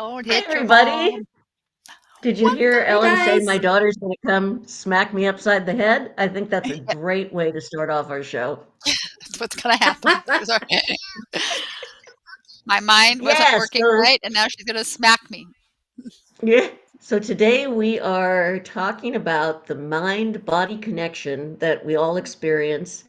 Don't Hi, hit your everybody. mom. Did you What hear the? Hey Ellen say my guys. daughter's going to come smack me upside the head? I think that's a great way to start off our show. That's what's gonna happen. Sorry. My mind wasn't Yes. working right, and now she's gonna smack me. Yeah. So today we are talking about the mind-body connection that we all experience,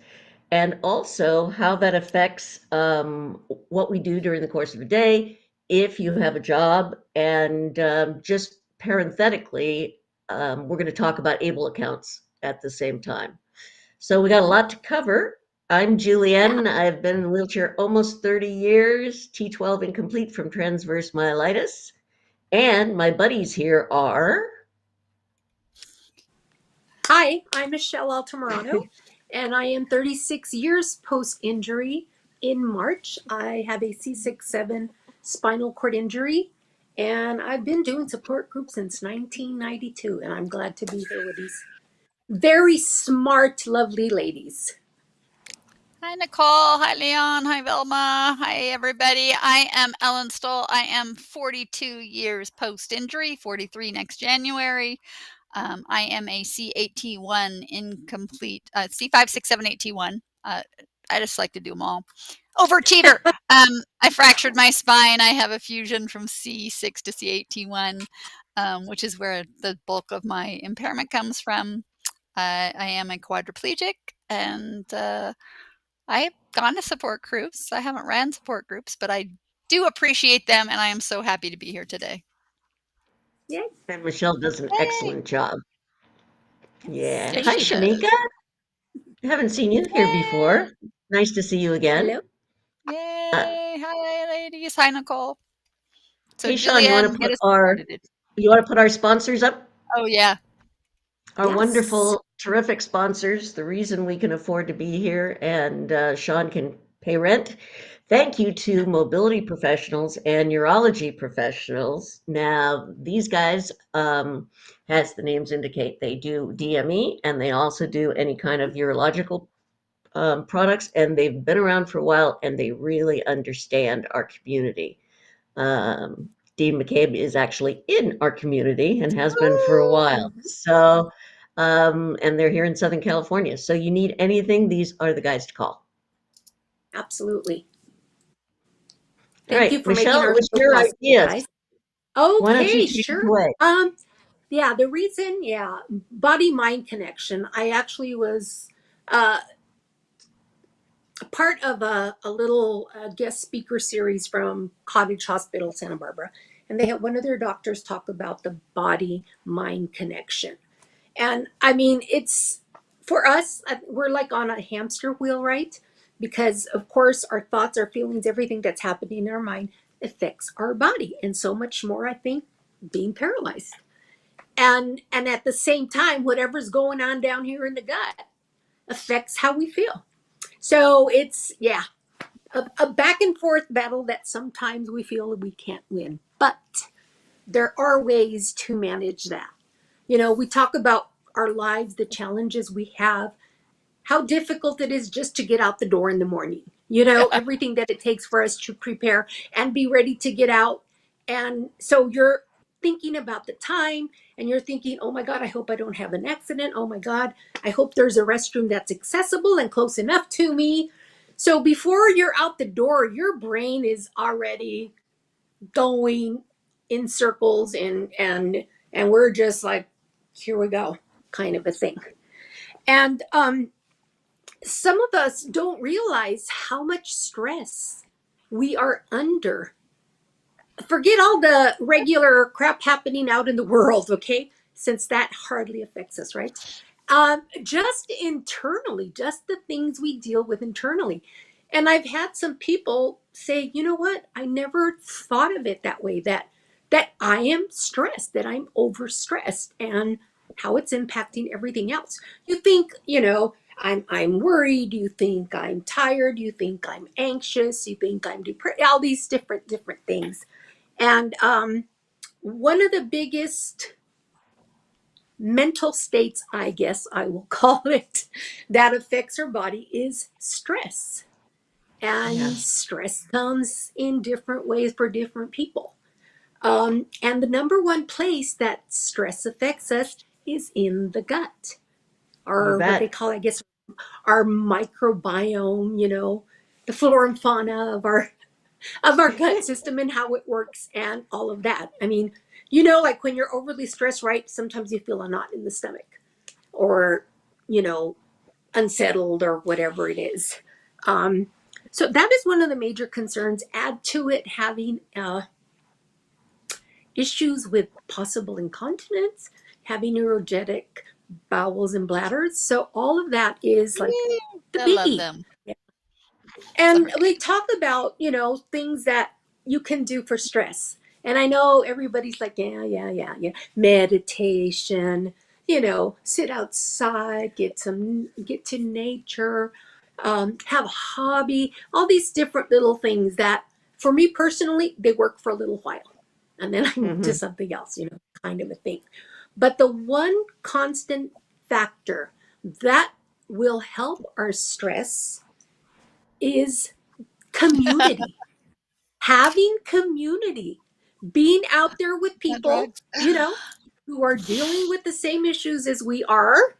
and also how that affects what we do during the course of a day, if you have a job, and just parenthetically, we're going to talk about able accounts at the same time. So we got a lot to cover. I'm Yeah. Julianne. I've been in a wheelchair almost 30 years, T12 incomplete from transverse myelitis. And my buddies here are. Hi, I'm Michelle Altamirano, and I am 36 years post-injury. In March, I have a C6-7 spinal cord injury, and I've been doing support groups since 1992, and I'm glad to be here with these very smart, lovely ladies. Hi, Nicole. Hi, Leon. Hi, Velma. Hi, everybody. I am Ellen Stoll. I am 42 years post injury, 43 next January. I am a C8T1 incomplete, C56781. I just like to do them all. Overachiever. I fractured my spine. I have a fusion from C6 to C8T1, which is where the bulk of my impairment comes from. I am a quadriplegic, and I've gone to support groups. I haven't ran support groups, but I do appreciate them, and I am so happy to be here today. Yay. And Michelle does an Yay! excellent job. Yes. Yeah. Yes, Hi, Thank she you. Shanika. does. Haven't seen you here Yay! before. Nice to see you again. Hello. Uh, Yay! Hi, ladies. Hi, Nicole. So, hey, Sean, Julianne, get us started. you want to put our sponsors up? Oh, yeah. Our Yes. wonderful, terrific sponsors, the reason we can afford to be here, and Sean can pay rent. Thank you to mobility professionals and urology professionals. Now, these guys, as the names indicate, they do DME and they also do any kind of urological products, and they've been around for a while and they really understand our community. Dean McCabe is actually in our community and has been for a while. Mhm. So, and they're here in Southern California. So, you need anything, these are the guys to call. Absolutely. All Thank you right, for making Michelle, it our was show your possible, ideas. guys. Why don't you Okay, take it sure. away? Yeah, the reason, yeah, body mind connection. I actually was uh, a part of a little guest speaker series from Cottage Hospital, Santa Barbara, and they had one of their doctors talk about the body mind connection. And I mean, it's for us, we're like on a hamster wheel, right? Because, of course, our thoughts, our feelings, everything that's happening in our mind affects our body, and so much more, I think, being paralyzed. And at the same time, whatever's going on down here in the gut affects how we feel. So it's, yeah, a back and forth battle that sometimes we feel we can't win, but there are ways to manage that. You know, we talk about our lives, the challenges we have, how difficult it is just to get out the door in the morning. You know, everything that it takes for us to prepare and be ready to get out. And so you're thinking about the time and you're thinking, oh my God, I hope I don't have an accident. Oh my God, I hope there's a restroom that's accessible and close enough to me. So before you're out the door, your brain is already going in circles and we're just like, here we go, kind of a thing. And some of us don't realize how much stress we are under. Forget all the regular crap happening out in the world, okay? Since that hardly affects us, right? Just internally, just the things we deal with internally. And I've had some people say, you know what? I never thought of it that way, that I am stressed, that I'm overstressed and how it's impacting everything else. You think, I'm worried, you think I'm tired, you think I'm anxious, you think I'm depressed, all these different things. And one of the biggest mental states, I guess I will call it, that affects our body is stress. And Yes. stress comes in different ways for different people. And the number one place that stress affects us is in the gut, You or what they bet. call, I guess, our microbiome, the flora and fauna of our gut system and how it works and all of that. I mean, like when you're overly stressed, right? Sometimes you feel a knot in the stomach or, you know, unsettled or whatever it is. Um, so that is one of the major concerns. Add to it having issues with possible incontinence, having neurogenic bowels and bladders. So all of that is like Woo, the I love biggie. them. And Sorry. we talk about, things that you can do for stress. And I know everybody's like, yeah, yeah, yeah, yeah. Meditation, sit outside, get to nature, have a hobby, all these different little things that for me personally, they work for a little while. And then I move to Hmm. something else, kind of a thing. But the one constant factor that will help our stress is community, having community, being out there with Not people, drugs. who are dealing with the same issues as we are,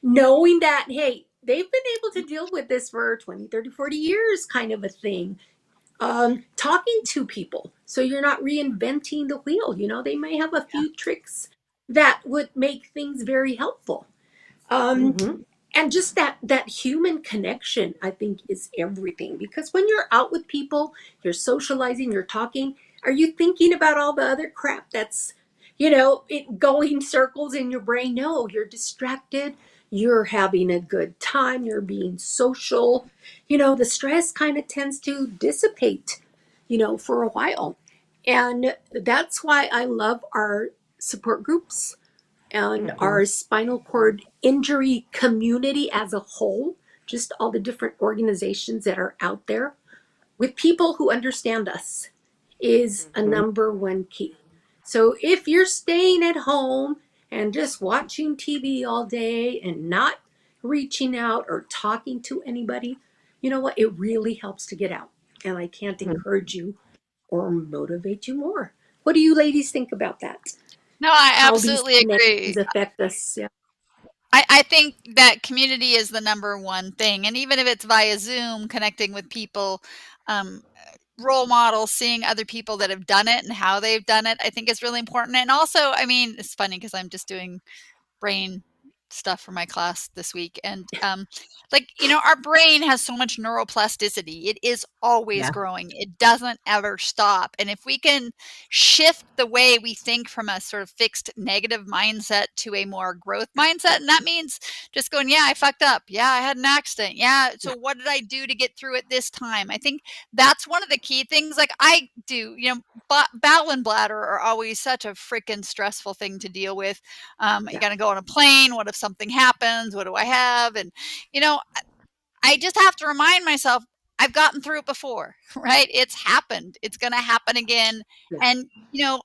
knowing that, hey, they've been able to deal with this for 20, 30, 40 years, kind of a thing. Talking to people so you're not reinventing the wheel. They may have a few tricks that would make things very helpful. Um, Hmm. and just that human connection, I think, is everything, because when you're out with people, you're socializing, you're talking, are you thinking about all the other crap that's it going circles in your brain? No, you're distracted, you're having a good time, you're being social. The stress kind of tends to dissipate for a while. And that's why I love our support groups and Hmm. our spinal cord injury community as a whole, just all the different organizations that are out there with people who understand us, is a Hmm. number one key. So if you're staying at home and just watching TV all day and not reaching out or talking to anybody, you know what? It really helps to get out. And I can't encourage you or motivate you more. What do you ladies think about that? No, I How these absolutely connections agree. affect us? Yeah. I think that community is the number one thing. And even if it's via Zoom, connecting with people, um, role models, seeing other people that have done it and how they've done it, I think is really important. And also, I mean, it's funny because I'm just doing brain stuff for my class this week. And like, our brain has so much neuroplasticity. It is always Yeah. growing. It doesn't ever stop. And if we can shift the way we think from a sort of fixed negative mindset to a more growth mindset, and that means just going, yeah, I fucked up. Yeah, I had an accident. Yeah. Yeah. So what did I do to get through it this time? I think that's one of the key things. Like I do, bowel and bladder are always such a freaking stressful thing to deal with. You Yeah. got to go on a plane. What if something happens? What do I have? And, you know, I just have to remind myself I've gotten through it before, right? It's happened. It's going to happen again. Yeah. And,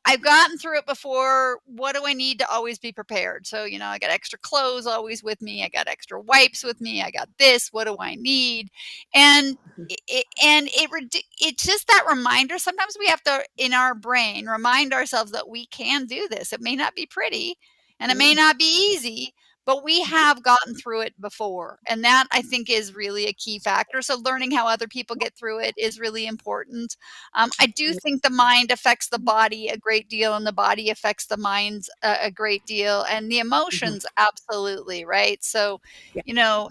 I've gotten through it before. What do I need to always be prepared? So, I got extra clothes always with me. I got extra wipes with me. I got this. What do I need? And Mhm. it's just that reminder. Sometimes we have to, in our brain, remind ourselves that we can do this. It may not be pretty and it may Mm. not be easy, but we Mhm. have gotten through it before. And that I think is really a key factor. So learning how other people get through it is really important. I do think the mind affects the body a great deal, and the body affects the mind a great deal, and the Mhm. emotions, absolutely, right? So, Yeah. you know,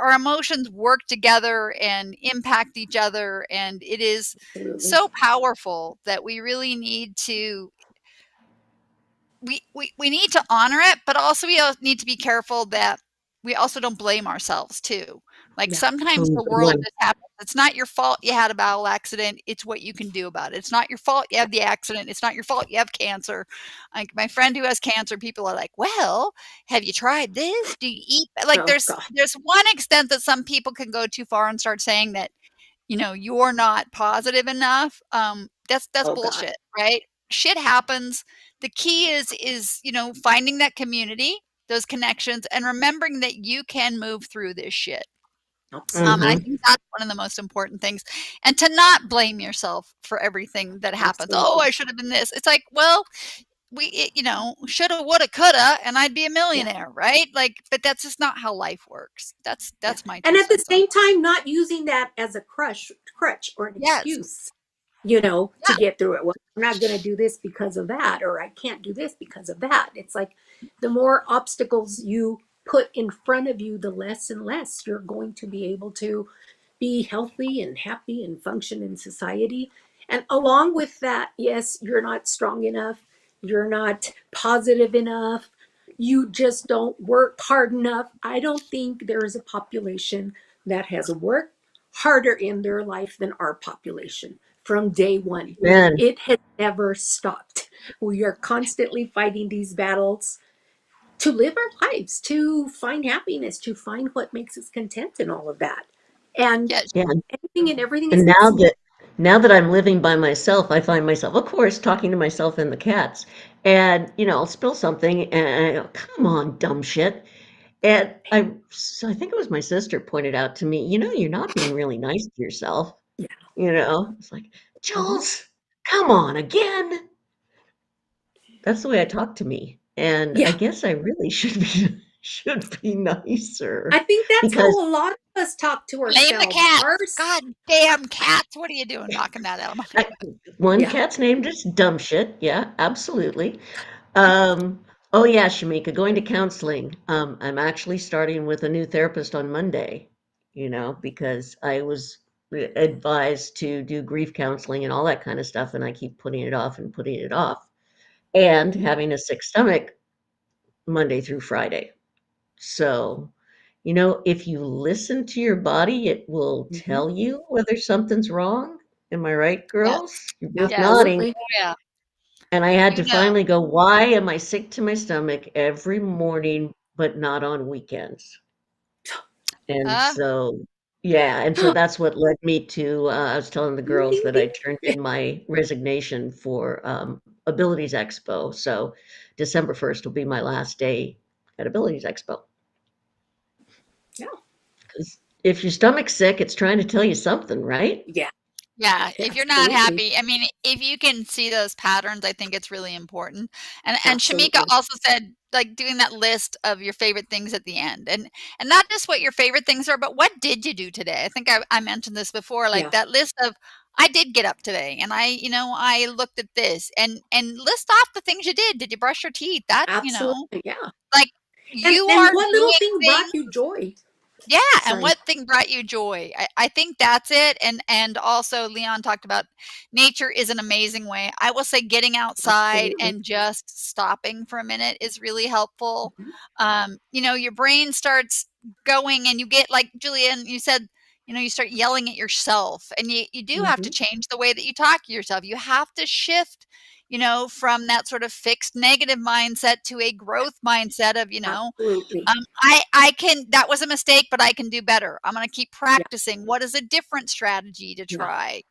our emotions work together and impact each other. And it is Absolutely. so powerful that we really need to we need to honor it, but also we need to be careful that we also don't blame ourselves too. Like Yeah. sometimes Mm, the good world one. just happens. It's not your fault you had a bowel accident. It's what you can do about it. It's not your fault you Yeah. have the accident. It's not your fault you have cancer. Like my friend who has cancer, people are like, "Well, have you tried this? Do you eat?" Like Oh there's God. there's one extent that some people can go too far and start saying that you're not positive enough. That's Oh God. bullshit, right? Shit happens. The key is finding that community, those connections, and remembering that you can move through this shit. And I Absolutely. think that's one of the most important things. And to not blame yourself for everything that happens. Oh, Absolutely. I should have been this. It's like, well, shoulda, woulda, coulda, and I'd be a Yeah. millionaire, right? Like, but that's just not how life works. Yeah. That's my And two at the cents on same it. time, not using that as a crutch or an Yes. excuse, you know, to Yeah. get through it. Well, I'm not going to do this because of that, or I can't do this because of that. It's like the more obstacles you put in front of you, the less and less you're going to be able to be healthy and happy and function in society. And along with that, yes, you're not strong enough, you're not positive enough, you just don't work hard enough. I don't think there is a population that has worked harder in their life than our population from day one. Man, It has never stopped. We are constantly fighting these battles to live our lives, to find happiness, to find what makes us content and all of that. And Yeah. yeah. anything and everything is And possible. now that I'm living by myself, I find myself, of course, talking to myself and the cats. And, I'll spill something and I go, come on, dumb shit. And so I think it was my sister pointed out to me, you're not being really nice to yourself. Yeah. It's like, Mhm. Jules, come on again. That's the way I talk to me. And I Yeah. guess I really should be I nicer think that's how because a lot of us talk to Blame the ourselves. cats. Ours, God damn cats. What are you doing knocking that out of my I, one yeah. cat's named is dumb shit. Yeah, absolutely. Um, oh yeah, Shamika, going to counseling. I'm actually starting with a new therapist on Monday, because I was advised to do grief counseling and all that kind of stuff, and I keep putting it off and putting it off. And Mhm. having a sick stomach Monday through Friday. So, if you listen to your body, it will Mhm. tell you whether something's wrong. Am I right, Yes. girls? You're both Yes. nodding. Absolutely. Oh, yeah. And I had You to know. finally go, why am I sick to my stomach every morning, but not on weekends? And Uh, so, yeah, and so that's what led me to, I was telling the Ding, girls ding, that I ding. turned in my resignation for Abilities Expo. So December 1st will be my last day at Abilities Expo. Yeah. 'Cause if your stomach's sick, it's trying to tell you something, right? Yeah. yeah, if you're not Absolutely. happy, I mean, if you can see those patterns, I think it's really important. And Shamika Absolutely. also said, like, doing that list of your favorite things at the end, and not just what your favorite things are, but what did you do today? I think I mentioned this before, like Yeah. that list of I did get up today, and I looked at this, and list off the things you did. Did you brush your teeth? Absolutely. Yeah. Like And you and are what little doing thing brought things. you joy? Yeah, and Sorry. what thing brought you joy? I think that's it, and also Leon talked about nature is an amazing way. I will say getting outside Absolutely. and just stopping for a minute is really helpful. Mhm. Your brain starts going and you get like Julian, you said, you start yelling at yourself and you do have to Mhm. change the way that you talk to yourself. You have to shift, from that sort of fixed negative mindset to a growth mindset of, Absolutely. I can that was a mistake, but I can do better. I'm gonna keep Yeah. practicing. What is a different strategy to Yeah. try,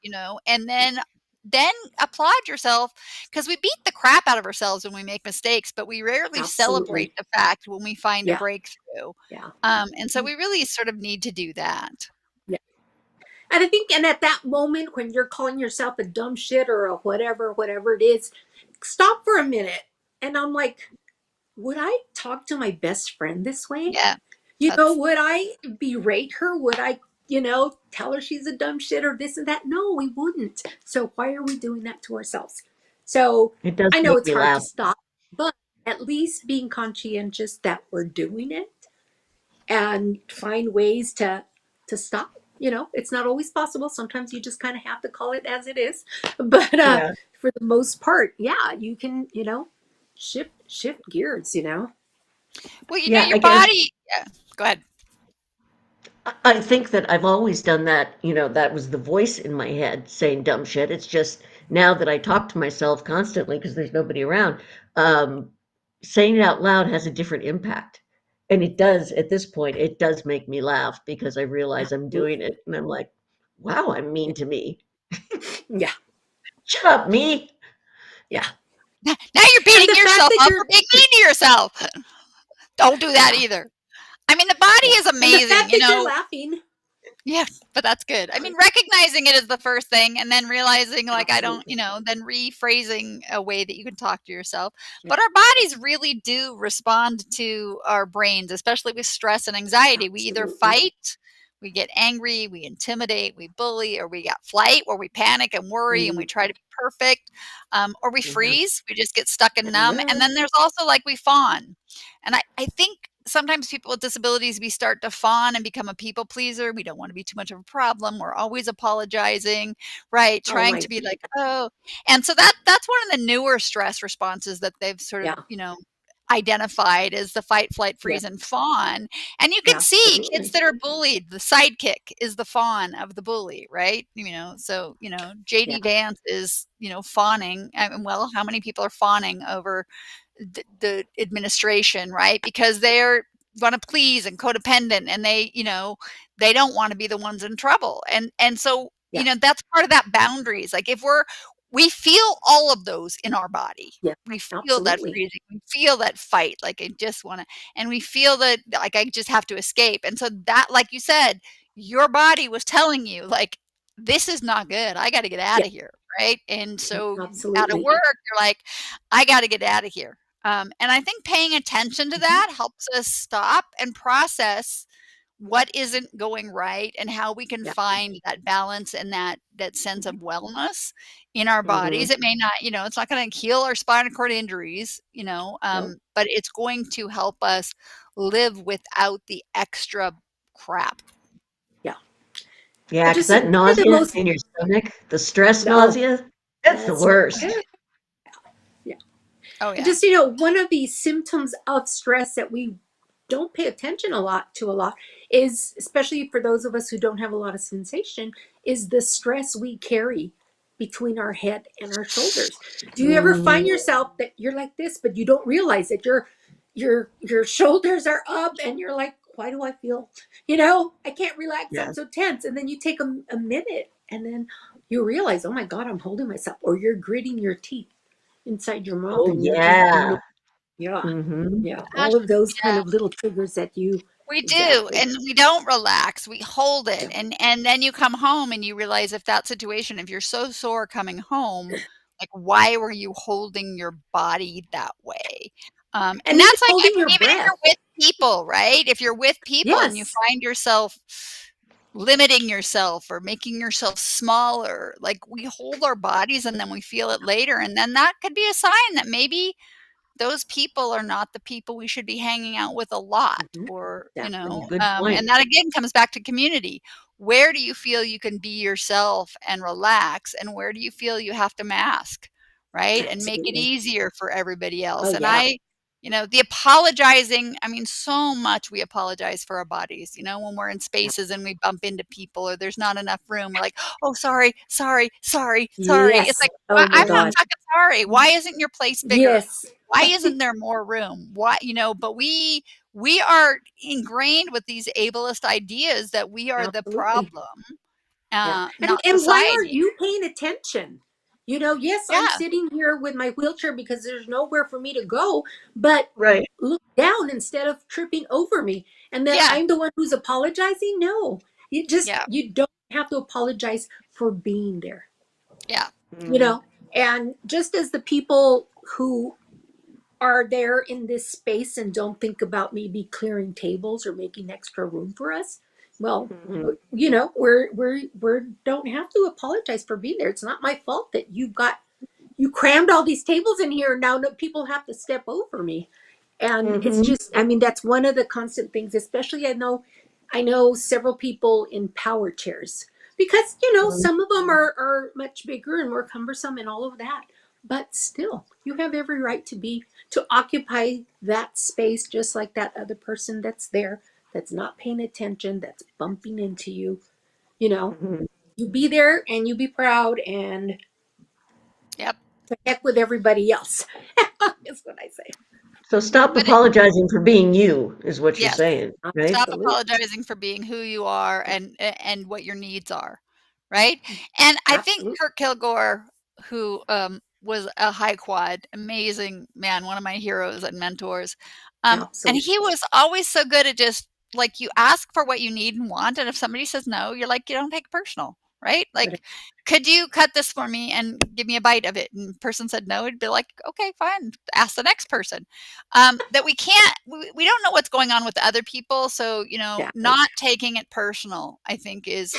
and then applaud yourself because we beat the crap out of ourselves when we make mistakes, but we rarely celebrate Absolutely. the fact when we find a Yeah. breakthrough. Yeah. And so we really sort of need to do that. Yeah. And I think, and at that moment when you're calling yourself a dumb shit or a whatever it is, stop for a minute. And I'm like, would I talk to my best friend this way? Yeah. That's Would I berate her? Would I, tell her she's a dumb shit or this and that? No, we wouldn't. So why are we doing that to ourselves? So It does I know make it's me hard to laugh. stop, but at least being conscientious that we're doing it and find ways to stop. It's not always possible. Sometimes you just kind of have to call it as it is. But Yeah. for the most part, yeah, you can, shift gears. well, Yeah, your I guess body. Yeah. Go ahead. I think that I've always done that, that was the voice in my head saying dumb shit. It's just now that I talk to myself constantly because there's nobody around, um, saying it out loud has a different impact. And it does, at this point, it does make me laugh because I realize I'm doing Absolutely. it and I'm like, wow, I'm mean to me. Yeah. Shut up, me. Yeah. Yeah. Now you're And beating the fact yourself that up you're for being mean to yourself. Don't do that yeah. either. I mean, the body Yeah. is And the amazing, fact that you're laughing. Yeah, but that's good. I mean, recognizing it is the first thing and then realizing like I don't, Absolutely. then rephrasing a way that you can talk to yourself. Yeah. But our bodies really do respond to our brains, especially with stress and anxiety. We either Absolutely. fight, we get angry, we intimidate, we bully, or we got flight, or we panic and worry and we Mm, try to be perfect, or we Yeah. freeze, we just get stuck and numb. And yeah. then there's also like we fawn. And I think sometimes people with disabilities, we start to fawn and become a people pleaser. We don't want to be too much of a problem. We're always apologizing, right? Oh Trying my. to be like, oh, and so that's one of the newer stress responses that they've sort of, Yeah. identified as the fight, flight, Yeah. freeze, and fawn. And you can Yeah. see kids Absolutely. that are bullied, the sidekick is the fawn of the bully, right? So, Yeah. JD Vance is, fawning. I mean, well, how many people are fawning over the administration, right? Because they're want to please and codependent, and they don't want to be the ones in trouble. And so, Yeah. that's part of that boundaries. Like if we feel all of those in our body. Yeah. We feel that Absolutely. freezing, we feel that fight, like I just want to, and we feel that like I just have to escape. And so that, like you said, your body was telling you like this is not good. I got to get out Yeah. of here, right? And so out of Absolutely. work, you're like, I got to get out of here. And I think paying attention to Mhm. that helps us stop and process what isn't going right and how we can Yeah. find that balance and that sense of Mhm. wellness in our Hmm. bodies. It may not, it's not going to heal our spinal cord injuries, No. but it's going to help us live without the extra crap. Yeah. Yeah, I because just think that one of the nausea most. in your stomach, the stress Oh, nausea, that's the that's not worst. good. Yeah. Oh And yeah. just, one of the symptoms of stress that we don't pay attention a lot is, especially for those of us who don't have a lot of sensation, is the stress we carry between our head and our shoulders. Do you ever Hmm. find yourself that you're like this, but you don't realize that your shoulders are up and you're like, why do I feel, I can't relax. Yeah. I'm so tense. And then you take a minute and then you realize, oh my God, I'm holding myself, or you're gritting your teeth inside your mouth Oh, and you just yeah. yeah, Hmm. yeah, Gosh, all of those kind yeah. of little triggers that you We do, exactly. and we don't relax, we hold it, Yeah. and then you come home and you realize if you're so sore coming home, like, why were you holding your body that way? And And even that's like, I holding mean, your even if breath. you're with people, right? If you're with people and you Yes. find yourself limiting yourself or making yourself smaller, like, we hold our bodies and then we feel it later, and then that could be a sign that maybe those people are not the people we should be hanging out with a lot, Mhm. or Exactly. Good point. and that again comes back to community. Where do you feel you can be yourself and relax, and where do you feel you have to mask, right, and make it Absolutely. easier for everybody Oh else? And yeah. the apologizing, I mean, so much we apologize for our bodies, when we're in Yeah. spaces and we bump into people or there's not enough room, we're like, oh, sorry, sorry, sorry, sorry. It's Yes. like, Oh my I'm not God. fucking sorry. Why isn't your place bigger? Yes. Why isn't there more room? Why, but we are ingrained with these ableist ideas that we are the Absolutely. problem, Yeah. And not and why aren't society. you paying attention? Yes, I'm Yeah, sitting here with my wheelchair because there's nowhere for me to go, but Right. look down instead of tripping over me. And then yeah, I'm the one who's apologizing? No. yeah, You don't have to apologize for being there. yeah, You Hmm. know, and just as the people who are there in this space and don't think about maybe clearing tables or making extra room for us, well, Hmm. we're don't have to apologize for being there. It's not my fault that you crammed all these tables in here. Now no people have to step over me. And it's Hmm. just, I mean, that's one of the constant things, especially I know several people in power chairs because, some of them are much bigger and more cumbersome and all of that. But still, you have every right to occupy that space just like that other person that's there, that's not paying attention, that's bumping into you. You know, Hmm. you be there and you be proud and yep. to heck with everybody else. Is what I say. So stop But apologizing for being you, is what you're yes, saying, right? stop Absolutely. apologizing for being who you are and what your needs are, right? And I think Absolutely. Kurt Kilgore, who was a high quad, amazing man, one of my heroes and mentors, and Absolutely. he was always so good at just like, you ask for what you need and want, and if somebody says no, you're like, you don't take it personal, right? Right. Like, "Could you cut this for me and give me a bite of it?" And person said no, it'd be like, "Okay, fine, ask the next person." That we can't we don't know what's going on with other people, so, Exactly. not taking it personal, I think is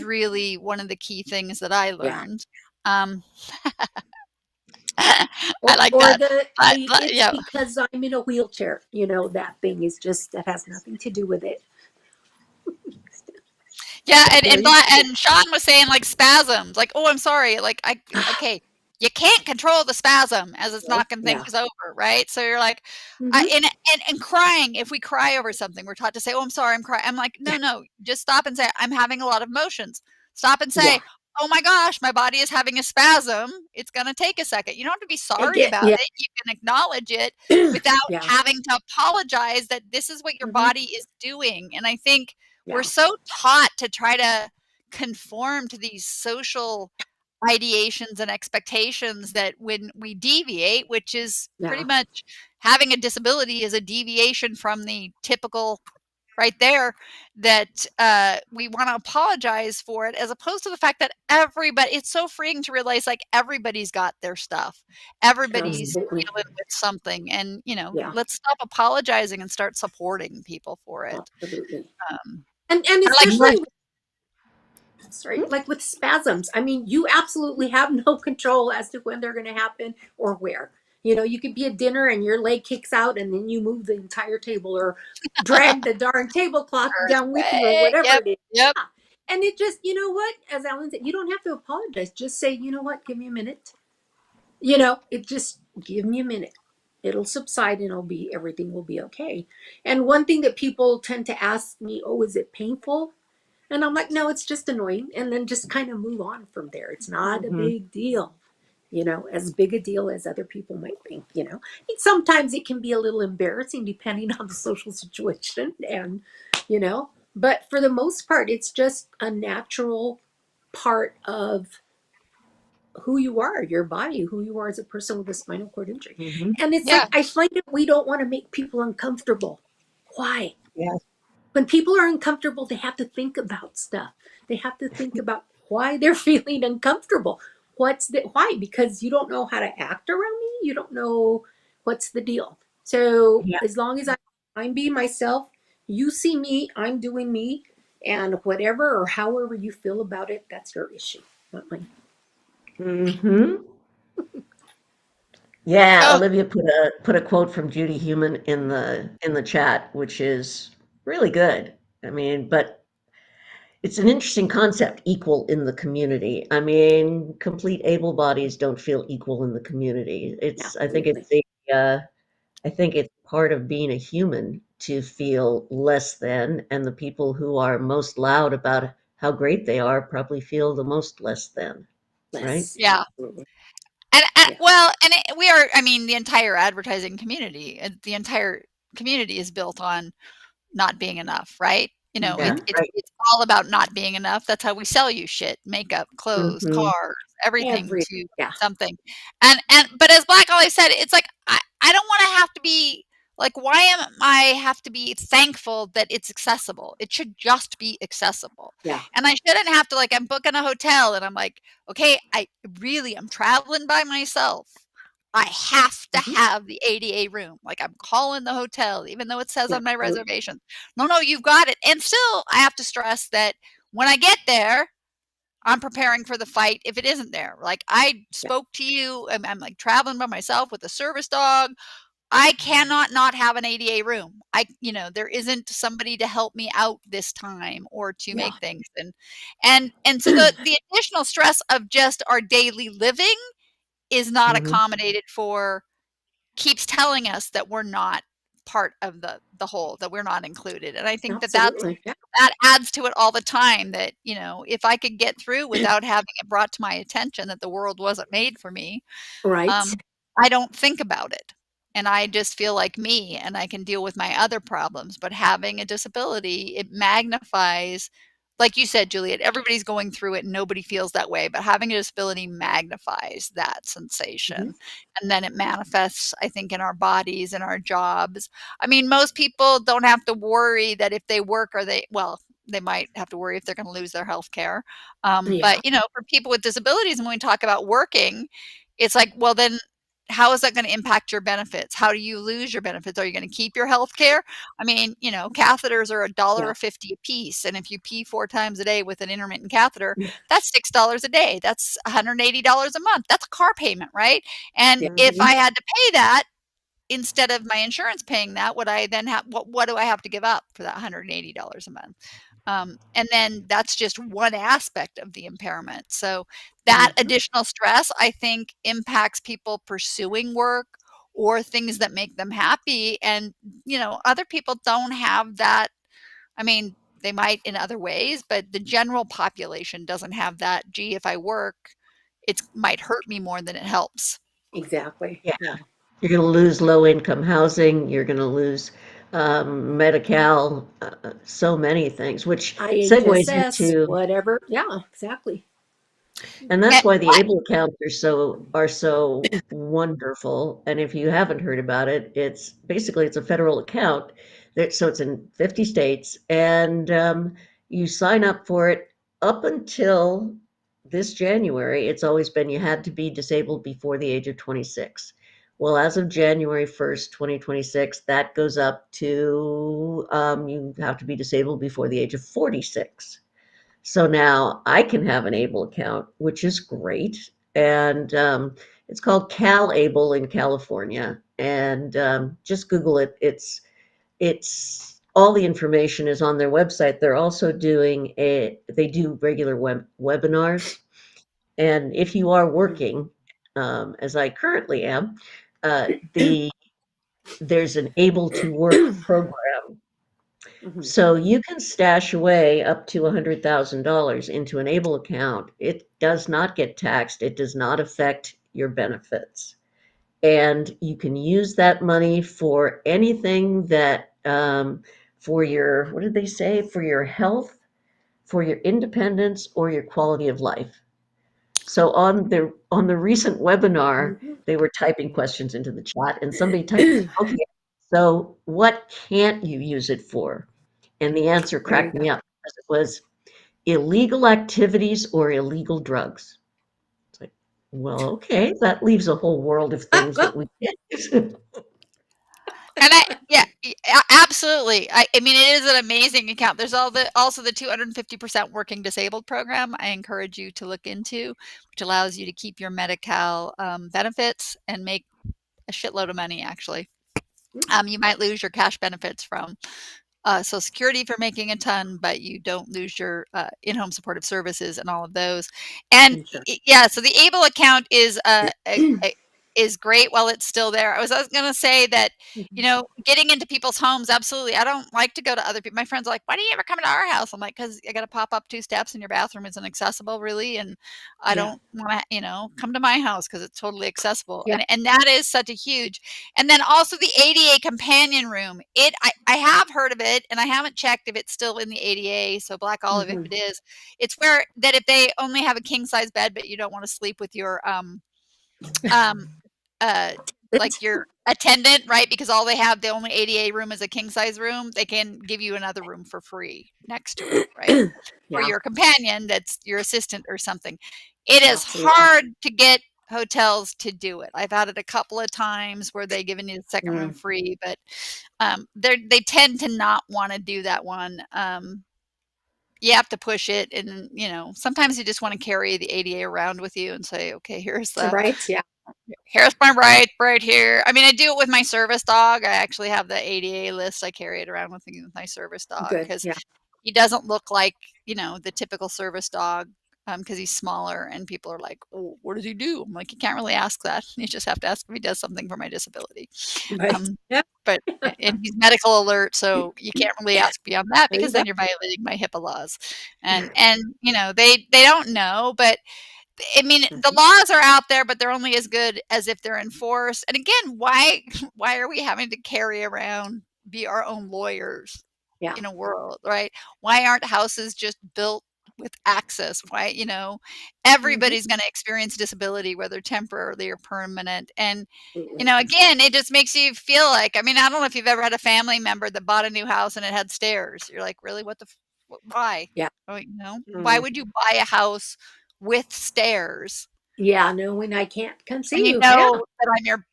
really one of the key things that I Yeah. learned. Um, I like Or that. the it's Yeah. because I'm in a wheelchair. That thing is just that has nothing to do with it. Yeah, Very and Sean was saying, like, spasms, like, "Oh, I'm sorry," like, I okay, you can't control the spasm as it's knocking yeah. things over, right? So you're like, Hmm. and crying, if we cry over something, we're taught to say, "Oh, I'm sorry, I'm crying." I'm like, "No, Yeah. no, just stop and say, I'm having a lot of emotions." Stop and Yeah. say, "Oh my gosh, my body is having a spasm. It's gonna take a second." You don't have to be And sorry get about yeah. it. You can acknowledge it without Yeah. having to apologize that this is what your Hmm. body is doing, and I think we're Yeah. so taught to try to conform to these social ideations and expectations that when we deviate, which is pretty Yeah. much having a disability is a deviation from the typical right there, that we want to apologize for it, as opposed to the fact that everybody, it's so freeing to realize like everybody's got their stuff, everybody's Absolutely. dealing with something, and Yeah. let's stop apologizing and start supporting people for it. Absolutely. um And I like especially Right. with, sorry, like with spasms. I mean, you absolutely have no control as to when they're going to happen or where. You could be at dinner and your leg kicks out, and then you move the entire table or drag the darn tablecloth down with you or earthquake, whatever yep, it is. yep. Yeah. And it just, what, as Alan said, you don't have to apologize. Just say, what, give me a minute. It just give me a minute. It'll subside and everything will be okay. And one thing that people tend to ask me, oh, is it painful? And I'm like, no, it's just annoying. And then just kind of move on from there. It's not a Mhm. big deal, as big a deal as other people might think. And sometimes it can be a little embarrassing depending on the social situation. But for the most part, it's just a natural part of who you are, your body, who you are as a person with a spinal cord injury. Mhm. And it's Yeah. like, I find that we don't want to make people uncomfortable. Why? Yes. When people are uncomfortable, they have to think about stuff. They have to think about why they're feeling uncomfortable. Why? Because you don't know how to act around me. You don't know what's the deal. So Yeah. as long as I'm being myself, you see me, I'm doing me, and whatever or however you feel about it, that's your issue, not mine. Mhm. Yeah, Oh, Olivia put a quote from Judy Human in the chat, which is really good. I mean, but it's an interesting concept, equal in the community. I mean, complete able bodies don't feel equal in the community. It's I think Absolutely. it's I think it's part of being a human to feel less than, and the people who are most loud about how great they are probably feel the most less than, right? Less. yeah. Absolutely. And Yeah. well, and we are, I mean, the entire advertising community, the entire community is built on not being enough, right? Yeah, Hmm. It's all about not being enough. That's how we sell you shit, makeup, clothes, mhm, cars, everything Every, to yeah. something. And but as Black Ollie said, it's like I don't want to have to be like, why am I have to be thankful that it's accessible? It should just be accessible. Yeah. And I shouldn't have to, like, I'm booking a hotel and I'm like, okay, I'm traveling by myself. I have to Hmm. have the ADA room. Like, I'm calling the hotel, even though it says Yeah. on my Absolutely. reservation, no, no, you've got it. And still, I have to stress that when I get there, I'm preparing for the fight if it isn't there. Like, I Yeah. spoke to you, I'm like traveling by myself with a service dog. I cannot not have an ADA room. There isn't somebody to help me out this time or to Yeah. make things. And so the additional stress of just our daily living is not mhm, accommodated for, keeps telling us that we're not part of the whole, that we're not included. And I think that Absolutely. Yeah. that adds to it all the time, that, if I could get through without having it brought to my attention that the world wasn't made for me, Right. I don't think about it. And I just feel like me and I can deal with my other problems. But having a disability, it magnifies like you said, Juliet, everybody's going through it and nobody feels that way, but having a disability magnifies that Mhm. sensation. And then it manifests, I think, in our bodies and our jobs. I mean, most people don't have to worry that if they work or they might have to worry if they're going to lose their health care. Yeah. But, for people with disabilities, and when we talk about working, it's like, well, then how is that going to impact your benefits? How do you lose your benefits? Are you going to keep your health care? I mean, catheters are a dollar Yeah. or 50 a piece. And if you pee 4 times a day with an intermittent catheter, Yeah. that's $6 a day. That's $180 a month. That's a car payment, right? And Yeah. if Mhm. I had to pay that instead of my insurance paying that, would I then have what do I have to give up for that $180 a month? And then that's just one aspect of the impairment. So that Mhm. additional stress, I think, impacts people pursuing work or things that make them happy. And, other people don't have that. I mean, they might in other ways, but the general population doesn't have that. Gee, if I work, it might hurt me more than it helps. Exactly. Yeah. Yeah. You're going to lose low income housing. You're going to lose Medi-Cal, so many things, which segues IHSS, into, whatever. Yeah, exactly. and that's And why the what? able accounts are so wonderful. And if you haven't heard about it, it's a federal account so it's in 50 states, and you sign up for it up until this January. It's always been you had to be disabled before the age of 26. Well, as of January 1st, 2026, that goes up to you have to be disabled before the age of 46. So now I can have an Able account, which is great. And it's called Cal Able in California. And just Google it. It's all the information is on their website. They're also they do regular webinars. And if you are Mhm. working, as I currently am, the there's an Able to Work program, Mhm. so you can stash away up to $100,000 into an ABLE account. It does not get taxed. It does not affect your benefits. And you can use that money for anything that, for your, what did they say? For your health, for your independence, or your quality of life. So on the recent webinar, Mhm. they were typing questions into the chat, and somebody typed, okay, so what can't you use it for? And the answer There you cracked go. me up because it was illegal activities or illegal drugs. It's like, well, okay, that leaves a whole world of things that we can't use. And yeah, absolutely. I mean, it is an amazing account. There's also the 250% working disabled program. I encourage you to look into, which allows you to keep your Medi-Cal benefits and make a shitload of money. Actually, you might lose your cash benefits from Social Security for making a ton, but you don't lose your in-home supportive services and all of those. And Sure. yeah, so the Able account is great while it's still there. I was going to say that Mhm. getting into people's homes, absolutely. I don't like to go to other people. My friends are like, "Why do you ever come to our house?" I'm like, "Because I got to pop up 2 steps, and your bathroom isn't accessible, really, and I Yeah. don't want to, come to my house because it's totally accessible." Yeah. And that is such a huge. And then also the ADA companion room. I have heard of it and I haven't checked if it's still in the ADA. So Black Olive, if Mhm. it is, it's where that if they only have a king size bed, but you don't want to sleep with your um uh like your attendant, right? Because the only ADA room is a king size room, they can give you another room for free next to it, right? For Yeah. your companion that's your assistant or something. It is Absolutely. hard to get hotels to do it. I've had it a couple of times where they given you the second room Mm. free, but they tend to not want to do that one. You have to push it, and sometimes you just want to carry the ADA around with you and say, okay, Right. Yeah. here's my right here. I mean, I do it with my service dog. I actually have the ADA list. I carry it around with me with my service dog Good. because Yeah. he doesn't look like, the typical service dog, because he's smaller and people are like, "Oh, what does he do?" I'm like, "You can't really ask that. You just have to ask if he does something for my disability." Right. Um, Yeah. but and he's medical alert, so you can't really ask beyond that There you because go. then you're violating my HIPAA laws. And they don't know, but I mean, the Mhm. laws are out there, but they're only as good as if they're enforced. And again, why why are we having to carry around be our own lawyers? Yeah. in a world, right? Why aren't houses just built with access? Why, Mm-hmm. everybody's going to experience disability, whether temporarily or permanent. And, Absolutely. again, it just makes you feel like, I mean, I don't know if you've ever had a family member that bought a new house and it had stairs. You're like, really? Why? Yeah. Oh, why Mm. would you buy a house with stairs? Yeah. No, when I can't And conceive. Yeah. that on your,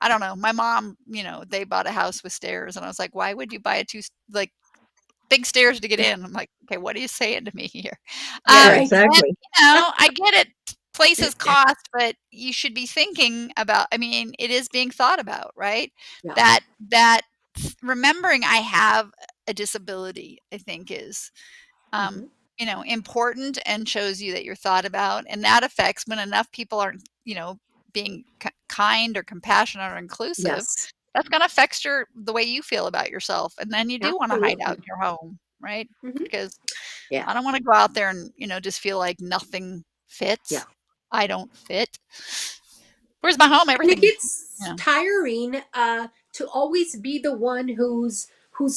I don't know. My mom, they bought a house with stairs, and I was like, why would you buy a like big stairs to get in? I'm like, okay, what are you saying to me here? Yeah, Right. And exactly. I get it. Places cost, but you should be thinking about. I mean, it is being thought about, right? Yeah. That remembering I have a disability, I think is um, Mm-hmm. important, and shows you that you're thought about. And that affects when enough people aren't, being kind or compassionate or inclusive, Yes. that's going to affect the way you feel about yourself. And then you do want to hide out Absolutely. in your home, right? Mm-hmm. Because Yeah. I don't want to go out there and, just feel like nothing Yeah. fits. I don't fit. Where's my home? And it Everything, gets tiring to always be the one who's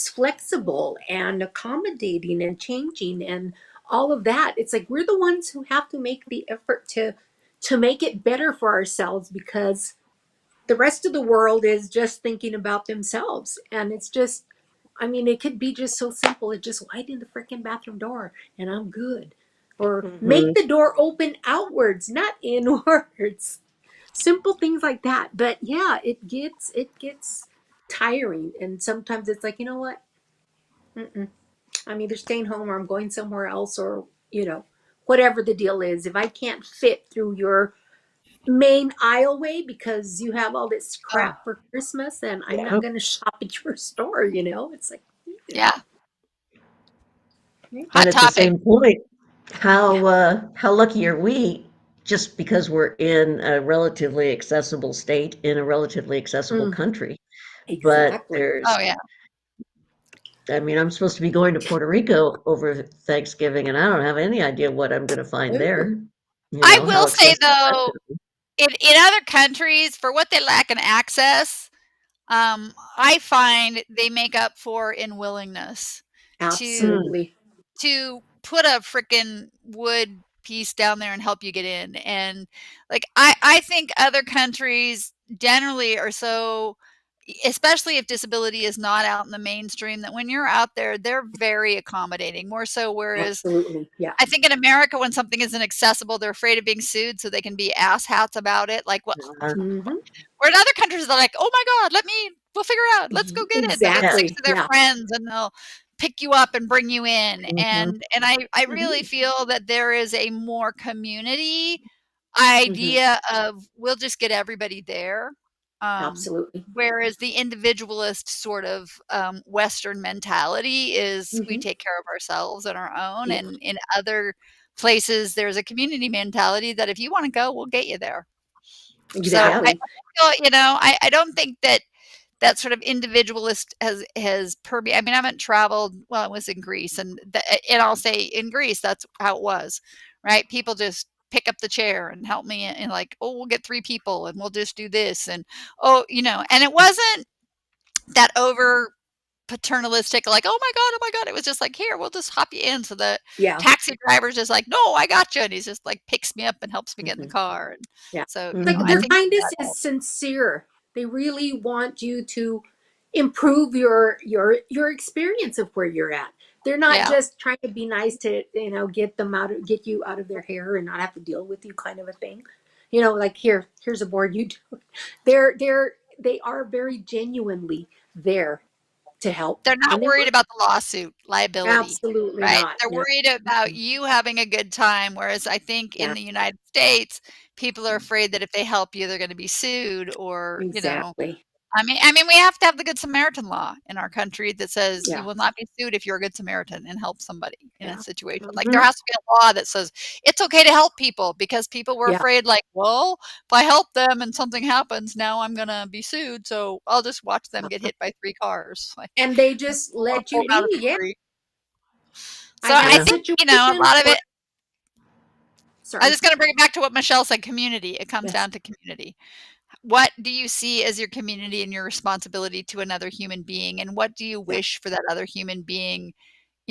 flexible and accommodating and changing and all of that. It's like we're the ones who have to make the effort to make it better for ourselves because the rest of the world is just thinking about themselves. And it's just, I mean, it could be just so simple. It just widen the freaking bathroom door and I'm good. Or make Hmm. the door open outwards, not inwards. Simple things like that. But yeah, it gets tiring. And sometimes it's like, you know what? Mm-mm. I'm either staying home or I'm going somewhere else or, whatever the deal is. If I can't fit through your main aisleway because you have all this Oh, crap for Christmas, and I'm Yeah. not going to shop at your store. It's like, yeah. And Hot at the topic. same point, yeah, how lucky are we just because we're in a relatively accessible state in a relatively accessible mm, country? But exactly. Oh, there's, yeah. I mean, I'm supposed to be going to Puerto Rico over Thanksgiving, and I don't have any idea what I'm going to find Ooh, there. I How will say, accessible that's though, going to in other countries, for what they lack in access, I find they make up for in willingness to be. absolutely. put a frickin' wood piece down there and help you get in. And like I think other countries generally are so, especially if disability is not out in the mainstream, that when you're out there, they're very accommodating, more so. Whereas Absolutely. Yeah. I think in America, when something isn't accessible, they're afraid of being sued, so they can be asshats about it. Like, what? Hmm. Or in other countries, they're like, "Oh my god, we'll figure it out. Let's go get it." They'll get Yeah. 6 Exactly. of their Yeah. friends, and they'll pick you up and bring you in. Mhm. And I really Hmm. feel that there is a more community Hmm. idea of, we'll just get everybody there. Um, Absolutely. Whereas the individualist sort of, Western mentality is, we Hmm. take care of ourselves on our own. Yeah. And in other places, there's a community mentality that if you wanna go, we'll get you there. So Yeah. I Exactly. feel, I don't think that sort of individualist has I mean, I haven't traveled. Well, I was in Greece, and I'll say in Greece, that's how it was, right? People just pick up the chair and help me, and like, oh, we'll get 3 people and we'll just do this. And oh, and it wasn't that over paternalistic, like, oh my god. It was just like, here, we'll just hop you in. So the Yeah. taxi driver's just like, no, I got you. And he's just like picks me up and helps me get in the Hmm. car. And Yeah. so, Like I Mhm. their think kindness that is sincere. They really want you to improve your experience of where you're at. They're not yeah. just trying to be nice to, get you out of their hair and not have to deal with you kind of a thing. Like here's a board you do. They are very genuinely there to help. They're not And they worried want about the lawsuit liability, absolutely right? not. They're No. worried about you having a good time, whereas I think in Yeah, the United States, people are afraid that if they help you, they're gonna be sued. Or, exactly. I mean, we have to have the Good Samaritan law in our country that says you Yeah. will not be sued if you're a good Samaritan and help somebody in a Yeah. situation. Like, there Mhm. has to be a law that says it's okay to help people, because people were Yeah. afraid, like, well, if I help them and something happens, now I'm gonna be sued, so I'll just watch them get hit by 3 cars. Like, And they just or let you pulled out be. of the Yeah. street. I So had I a Yeah. think, a situation lot of where it, I was sorry. just gonna bring it back to what Michelle said, community. It comes Yes. down to community. what do you see as your community and your responsibility to another human being? And what do you Yeah. wish for that other human being?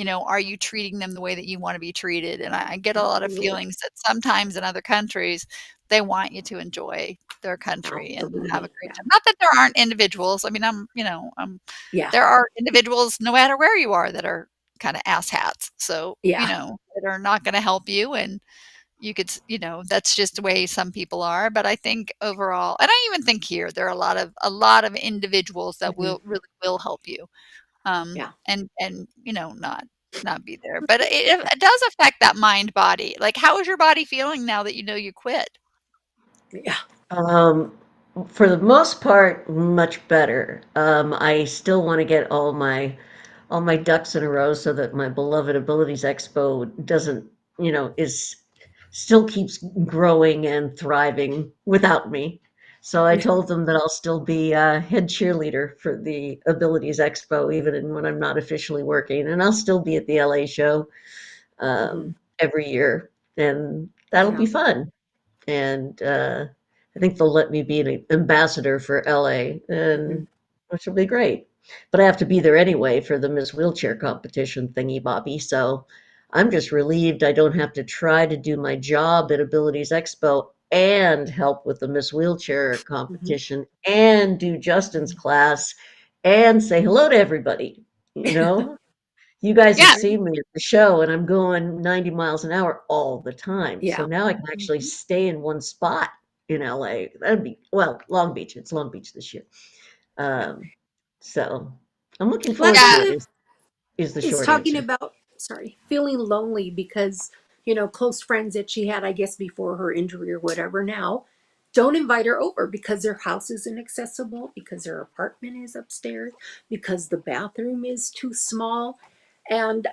Are you treating them the way that you want to be treated? And I get a lot of Absolutely. feelings that sometimes in other countries, they want you to enjoy their country and have a Absolutely. great Yeah. time. Not that there aren't individuals. I mean, Yeah. there are individuals no matter where you are that are kind of asshats. So, Yeah. that are not going to help you. And you could, that's just the way some people are. But I think overall, and I even think here, there are a lot of individuals that Mhm. will really will help you. Yeah. And not be there. But it does affect that mind body. Like, how is your body feeling now that you quit? Yeah. Um, for the most part, much better. I still want to get all my ducks in a row so that my beloved Abilities Expo doesn't, is still keeps growing and thriving without me. So I told them that I'll still be head cheerleader for the Abilities Expo, even when I'm not officially working, and I'll still be at the LA show Mhm. every year, and that'll Yeah. be fun. And I think they'll let me be an ambassador for LA, Mhm. and which will be great. But I have to be there anyway for the Miss Wheelchair competition thingy bobby. So I'm just relieved I don't have to try to do my job at Abilities Expo and help with the Miss Wheelchair Mhm. competition and do Justin's Mhm. class and say hello to everybody. You know, you guys have Yeah. seen me at the show, and I'm going 90 miles an hour all the time. So Yeah. now I can actually Mhm. stay in one spot in LA. That'd be, well, Long Beach. It's Long Beach this year. Yeah. Um, so I'm looking forward to Yeah. it, Lexi is the is short talking answer. about, sorry, feeling lonely because, close friends that she had, I guess, before her injury or whatever now, don't invite her over because their house is inaccessible, because their apartment is upstairs, because the bathroom is too small. And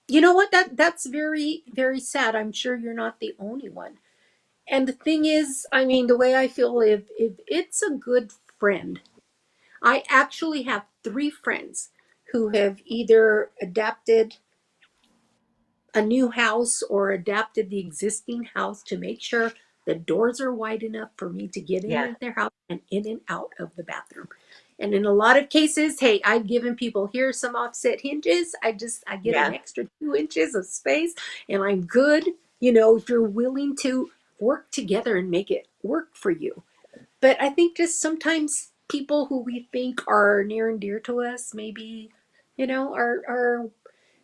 you know what? That's very, very sad. I'm sure you're not the only one. And the thing is, I mean, the way I feel, if it's a good friend, I actually have three friends who have either adapted a new house or adapted the existing house to make sure the doors are wide enough for me to get Yeah, into their house and in and out of the bathroom. And in a lot of cases, hey, I've given people here some offset hinges. I get an yeah, extra 2 inches of space and I'm good. If you're willing to work together and make it work for you. But I think just sometimes people who we think are near and dear to us maybe, are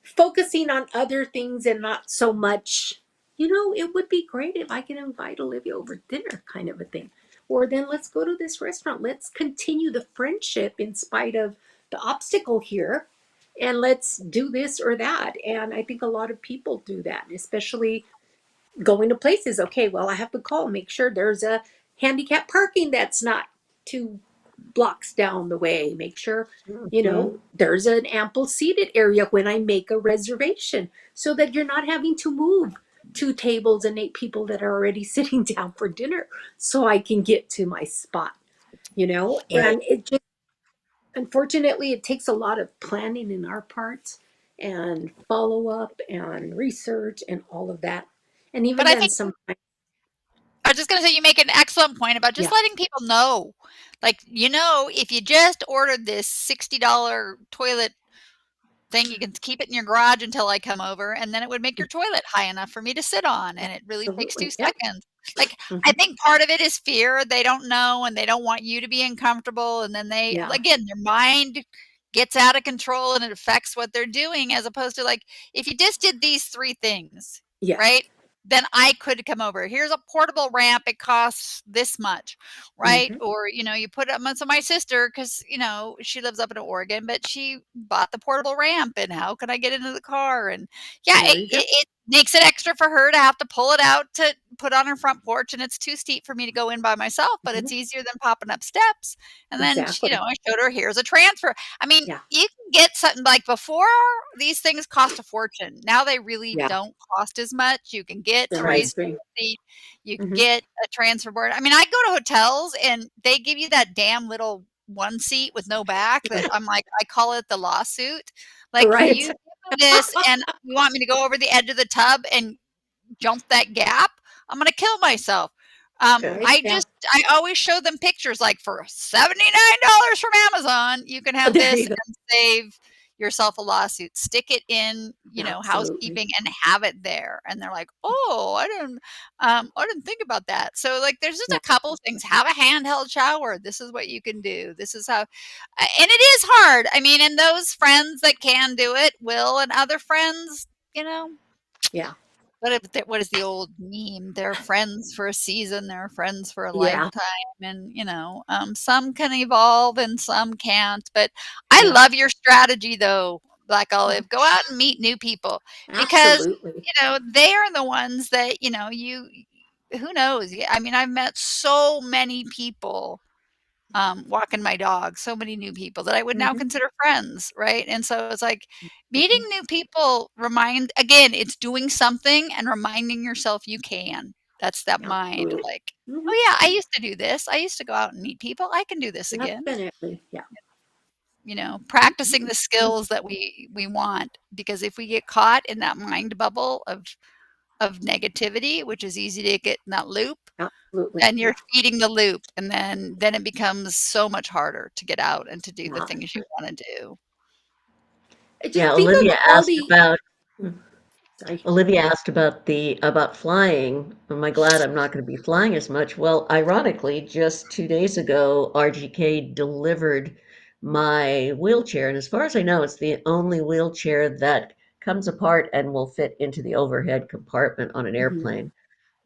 focusing on other things and not so much, it would be great if I can invite Olivia over dinner kind of a thing. Or then let's go to this restaurant. Let's continue the friendship in spite of the obstacle here. And let's do this or that. And I think a lot of people do that, especially going to places. Okay, well, I have to call, make sure there's a handicap parking that's not 2 blocks down the way. Make sure, mhm, there's an ample seated area when I make a reservation so that you're not having to move 2 tables and 8 people that are already sitting down for dinner so I can get to my spot. right. And it just, unfortunately, it takes a lot of planning in our parts and follow up and research and all of that. And But even I then, think sometimes, I was just gonna say you make an excellent point about just yeah, letting people know. Like, if you just ordered this $60 toilet thing, you can keep it in your garage until I come over, and then it would make your toilet high enough for me to sit on, and it really takes 2 absolutely. Yeah. seconds. Like, I Hmm. think part of it is fear. They don't know, and they don't want you to be uncomfortable, and then Yeah. again, their mind gets out of control, and it affects what they're doing, as opposed to, like, if you just did these 3 things, Yes. right? Then I could come over. Here's a portable ramp, it costs this much, right? Hmm. Or, you put it on, so my sister, because, she lives up in Oregon, but she bought the portable ramp, and how can I get into the car? And yeah, There you go. it makes it extra for her to have to pull it out to put on her front porch, and it's too steep for me to go in by myself, but Mhm. it's easier than popping up steps. And then, Exactly. I showed her, here's a transfer. I mean, Yeah. you can get something like before, these things cost a fortune. Now they really Yeah. don't cost as much. You can get They're a Right. raised mainstream. seat. You can Hmm. get a transfer board. I mean, I go to hotels and they give you that damn little one seat with no back that I'm like, I call it the lawsuit. Like, Right. you give me this and you want me to go over the edge of the tub and jump that gap? I'm gonna kill myself. Okay. Yeah. I always show them pictures like for $79 from Amazon, you can have There this you go. and save yourself a lawsuit. Stick it in, Absolutely. housekeeping and have it there. And they're like, oh, I didn't think about that. So like, there's just Yeah. a couple of things. Have a handheld shower. This is what you can do. This is how, and it is hard. I mean, and those friends that can do it will, and other friends, you know, Yeah. what is the old meme? They're friends for a season, they're friends for a Yeah. lifetime, and, some can evolve and some can't, but I Yeah. love your strategy, though, Black Olive. Go out and meet new people because, Absolutely. they are the ones that, you who knows? Yeah, I mean, I've met so many people walking my dog, so many new people that I would now Hmm. consider friends, right? And so it's like meeting Absolutely. new people again, it's doing something and reminding yourself you can. That's that mind, Absolutely. like, Hmm. oh yeah, I used to do this. I used to go out and meet people. I can do this again. Definitely. Yeah. Mhm. Practicing the skills that we want, because if we get caught in that mind bubble of negativity, which is easy to get in that loop, Absolutely. then you're Yeah. feeding the loop, and then it becomes so much harder to get out and to do the Yeah. things you wanna do. Yeah, Just think of all the. Sorry. Olivia asked about the about flying. Am I glad I'm not going to be flying as much? Well, ironically, just 2 days ago, RGK delivered my wheelchair, and as far as I know, it's the only wheelchair that comes apart and will fit into the overhead compartment on an Hmm. airplane.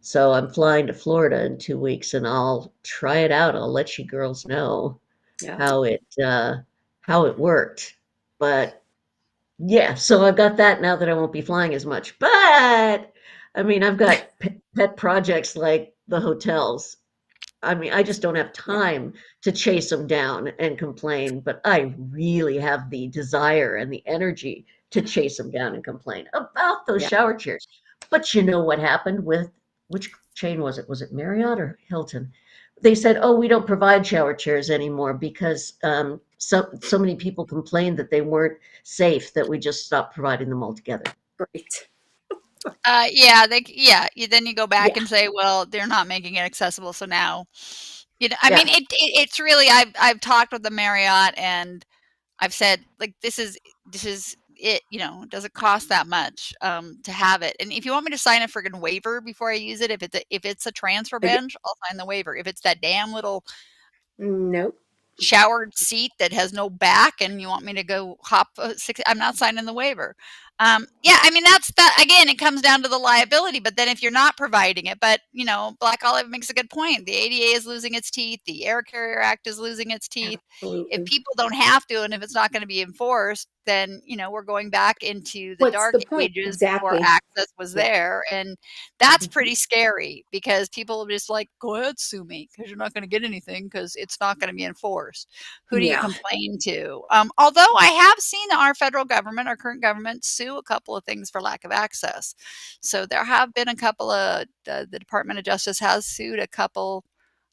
So I'm flying to Florida in 2 weeks, and I'll try it out. I'll let you girls know Yeah. how it uh, how it worked. But yeah, so I've got that now that I won't be flying as much. But I mean, I've got pet projects like the hotels. I mean, I just don't have Yeah. time to chase them down and complain, but I really have the desire and the energy to chase them down and complain about those Yeah. shower chairs. But you know what happened with which chain was it? Was it Marriott or Hilton? They said, "Oh, we don't provide shower chairs anymore because so many people complained that they weren't safe that we just stopped providing them altogether." Great. Yeah, then you go back Yeah, and say, "Well, they're not making it accessible, so now," I mean, yeah. it's really I've talked with the Marriott, and I've said, like, this is it, it doesn't cost that much, to have it, and if you want me to sign a friggin' waiver before I use it, if it's a transfer Yeah. bench, I'll sign the waiver. If it's that damn little Nope. showered seat that has no back and you want me to go hop I'm not signing the waiver. Yeah, I mean, that's that again, it comes down to the liability, but then if you're not providing it, but Black Olive makes a good point. The ADA is losing its teeth, the Air Carrier Act is losing its teeth. If Absolutely. people don't have to, and if it's not going to be enforced, then we're going back into the What's dark the point? ages before Exactly. access was Yeah. there, and that's Mhm. pretty scary because people are just like, go ahead, sue me, because you're not going to get anything because it's not going to be enforced. Who do you Yeah. complain to? Although I have seen our federal government, our current government, sue a couple of things for lack of access. So there have been a couple of the Department of Justice has sued a couple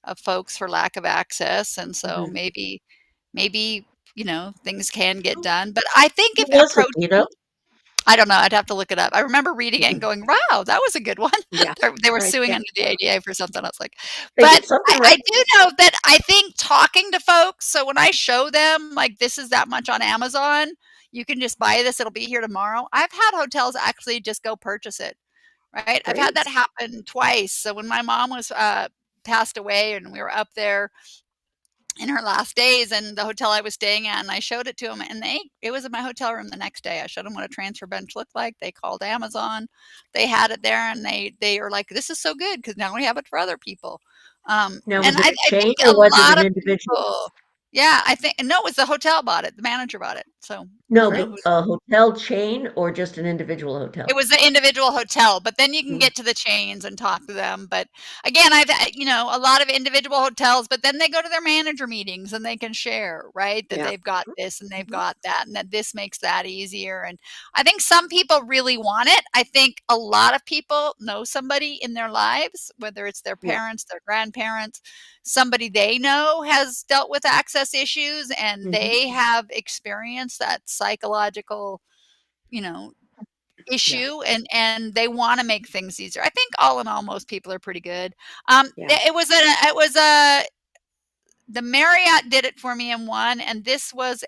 of folks for lack of access, and so Hmm. maybe things can get done. But I think Who if was it? approaching, You know? I don't know. I'd have to look it up. I remember reading it and going, "Wow, that was a good one." Yeah. They were Right. suing Yeah. under the ADA for something. I was like, They but did something I right. do know that I think talking to folks. So when I show them like this is that much on Amazon, you can just buy this. It'll be here tomorrow. I've had hotels actually just go purchase it. Right. I've had that Great. happen twice. So when my mom was passed away and we were up there in her last days and the hotel I was staying at, and I showed it to them, and it was in my hotel room the next day. I showed them what a transfer bench looked like. They called Amazon. They had it there, and they were like, "This is so good because now we have it for other people." Now, And was it a I think chain a or was it lot an of individual? people, yeah, I think no, it was the hotel bought it. The manager bought it. So I No, don't know but who. a hotel chain or just an individual It hotel? was the individual hotel, but then you can Mm. get to the chains and talk to them. But again, a lot of individual hotels, but then they go to their manager meetings and they can share, right? That Yeah. they've got this and they've Mhm. got that, and that this makes that easier. And I think some people really want it. I think a lot of people know somebody in their lives, whether it's their Yeah. parents, their grandparents, somebody they know has dealt with access issues and Hmm. they have experienced that psychological, you know, Yeah. issue, and they want to make things easier. I think all in all, most people are pretty good. Yeah. It was a the Marriott did it for me in one, and this was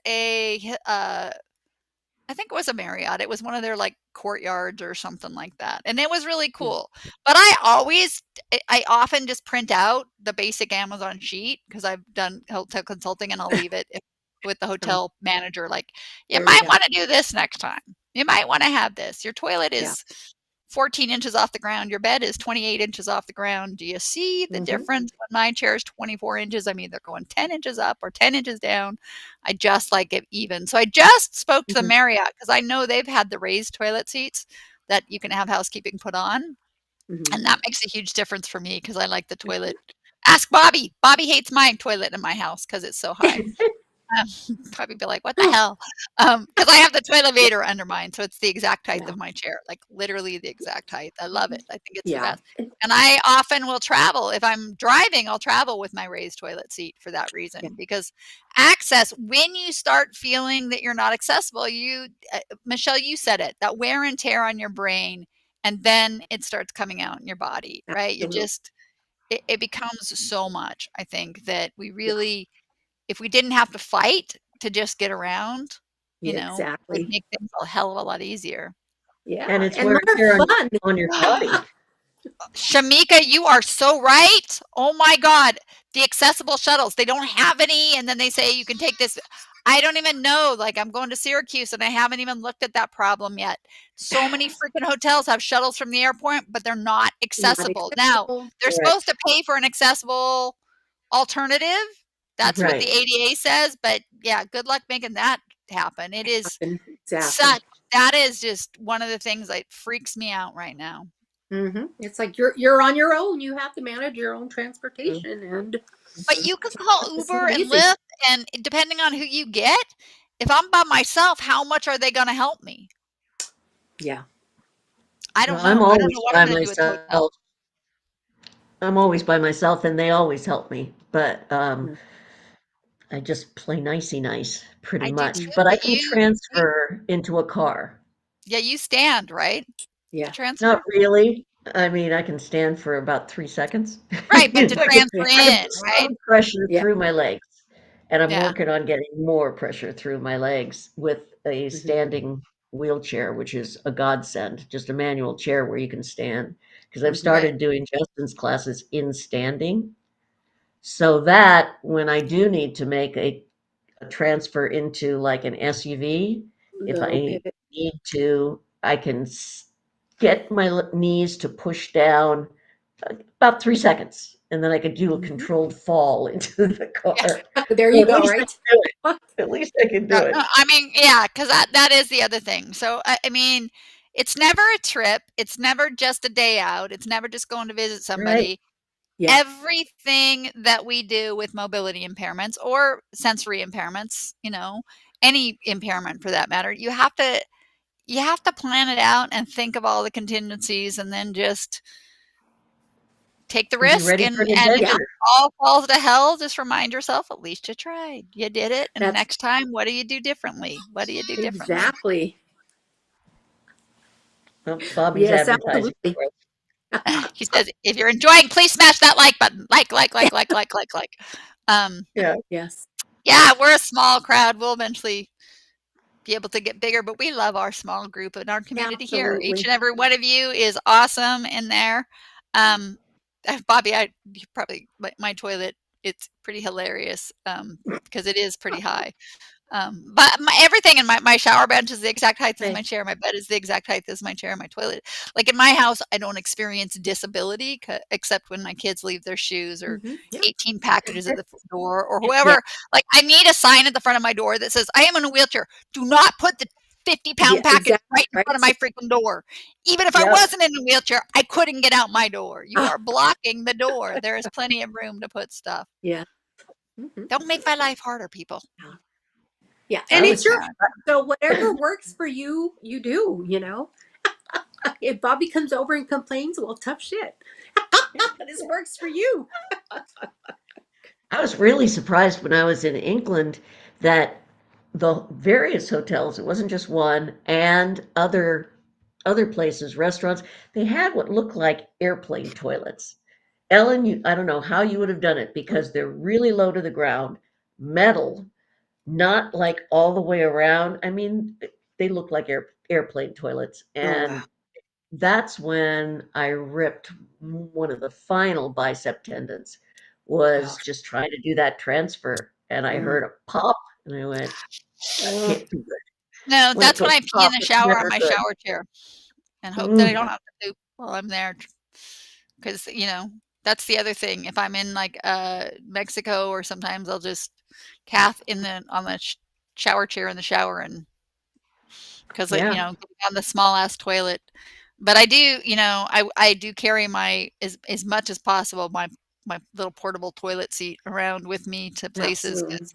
I think it was a Marriott. It was one of their like courtyards or something like that. And it was really Yeah. cool. But I often just print out the basic Amazon sheet because I've done hotel consulting and I'll leave it with the Um, hotel manager. Like, you there you might go. want to do this next time. You might want to have this. Your toilet Yeah. is 14 inches off the ground. Your bed is 28 inches off the ground. Do you see the Hmm. difference? When my chair is 24 inches, I'm either going 10 inches up or 10 inches down. I just like it even. So I just spoke to the Hmm. Marriott because I know they've had the raised toilet seats that you can have housekeeping put on. Hmm. And that makes a huge difference for me because I like the toilet. Ask Bobby. Bobby hates my toilet in my house because it's so high. Um, probably be like, "What the Oh, hell?" Because I have the toilevator under mine, so it's the exact height yeah. of my chair, like, literally the exact height. I love Mhm. it. I think it's the Yeah. best. And I often will travel. If I'm driving, I'll travel with my raised toilet seat for that Yeah. reason, because access when you start feeling that you're not accessible, Michelle, you said it, that wear and tear on your brain, and then it starts coming out in your body, right? You Absolutely. just it becomes so much, I think, that we Yeah. really if we didn't have to fight to just get around, Yeah. it'd Exactly. make things a hell of a lot easier. And Yeah. it's And wear and more tear fun. on your body. Shamika, you are so right. Oh my God. The accessible shuttles, they don't have any. And then they say you can take this. I don't even know. Like, I'm going to Syracuse and I haven't even looked at that problem yet. So many freaking hotels have shuttles from the airport, but they're not Not accessible. Now, acceptable. they're Right. supposed to pay for an accessible alternative. That's what the Right. ADA says. But yeah, good luck making that happen. It is Happen. Exactly. such, that is just one of the things that freaks me out right now. It's like you're on your own. You have to manage your own Mm, transportation, and But mhm. you can call it's Uber not and easy. Lyft, and depending on who you get, if I'm by myself, how much are they going to help me? Yeah. I Well, don't know. I don't know what I'm going to do at the hotel. I'm always by myself, and they always help me. But Yeah. I just play nicey nice, pretty I do much. too. Mm. But I But can you transfer into a car. yeah, you stand, right? To Yeah. transfer? Not really. I mean, I can stand for about 3 seconds. Right, but to I can transfer I have in, right? some pressure Yeah. through my legs, and I'm Yeah. working on getting more pressure through my legs with a Hmm. standing wheelchair, which is a godsend, just a manual chair where you can stand. Because I've Hmm. Right. started doing Justin's classes in standing, so that when I do need to make a transfer into like an SUV, if Little I pivot. need to, I can get my knees to push down about 3 seconds, and then I could do a Hmm. controlled fall into the Yeah. car. There So you at go. least I Right. can do it. At least I can do No, it. I mean, yeah, because that is the other thing. So, I mean, it's never a trip. It's never just a day out. It's never just going to visit Right. somebody. Yeah. Everything that we do with mobility impairments or sensory impairments, any impairment for that matter, you have to plan it out and think of all the contingencies and then just take the And be risk, ready for and an if Yeah. adventure. it all falls to hell, just remind yourself at least you tried. You did it, and That's next time, what do you do differently? What do you do differently? exactly. Well, Bobby's Yes. advertising Absolutely. for us. He says, "If you're enjoying, please smash that like button. Like. Um, Yeah. Yes. yeah, we're a small crowd. We'll eventually be able to get bigger, but we love our small group and our community here. Each Absolutely. and every one of you is awesome in there. Um, Bobby, you probably my toilet. It's pretty hilarious because it is pretty high. But everything in my shower bench is the exact height as Right. my chair. My bed is the exact height as my chair. My toilet, like in my house, I don't experience disability except when my kids leave their shoes or Yep. 18 packages at the That's, door or yeah. whoever. Like I need a sign at the front of my door that says I am in a wheelchair. Do not put the 50-pound Yeah. package Exactly. right in front of Right. my freaking door. Even if I Yep. wasn't in a wheelchair, I couldn't get out my door. You Ah. are blocking the door. There is plenty of room to put stuff. Yeah. Hmm. Don't make my life harder, people. Yeah. Yeah. I And So it's was your sad. so whatever works for you, you do. You know. If Bobby comes over and complains, well, tough shit. This works for you. I was really surprised when I was in England that the various hotels, it wasn't just one, and other other places, restaurants, they had what looked like airplane toilets. Ellen, I don't know how you would have done it because they're really low to the ground, metal, not like all the way around. I mean, they look like airplane toilets. Oh wow. And that's when I ripped one of the final bicep tendons, Oh. was just trying to do that transfer. And I Mm. heard a pop and I went, that Oh. can't be good. No, When it that's when goes I pee in pop, the it's shower on never my good. shower chair and hope that I don't Mm, have to poop while I'm there. Because, that's the other thing. If I'm in like Mexico, or sometimes I'll just calf on the shower chair in the shower, and because yeah, getting on the small ass toilet. But I do, I do carry my as much as possible my little portable toilet seat around with me to places, Absolutely. because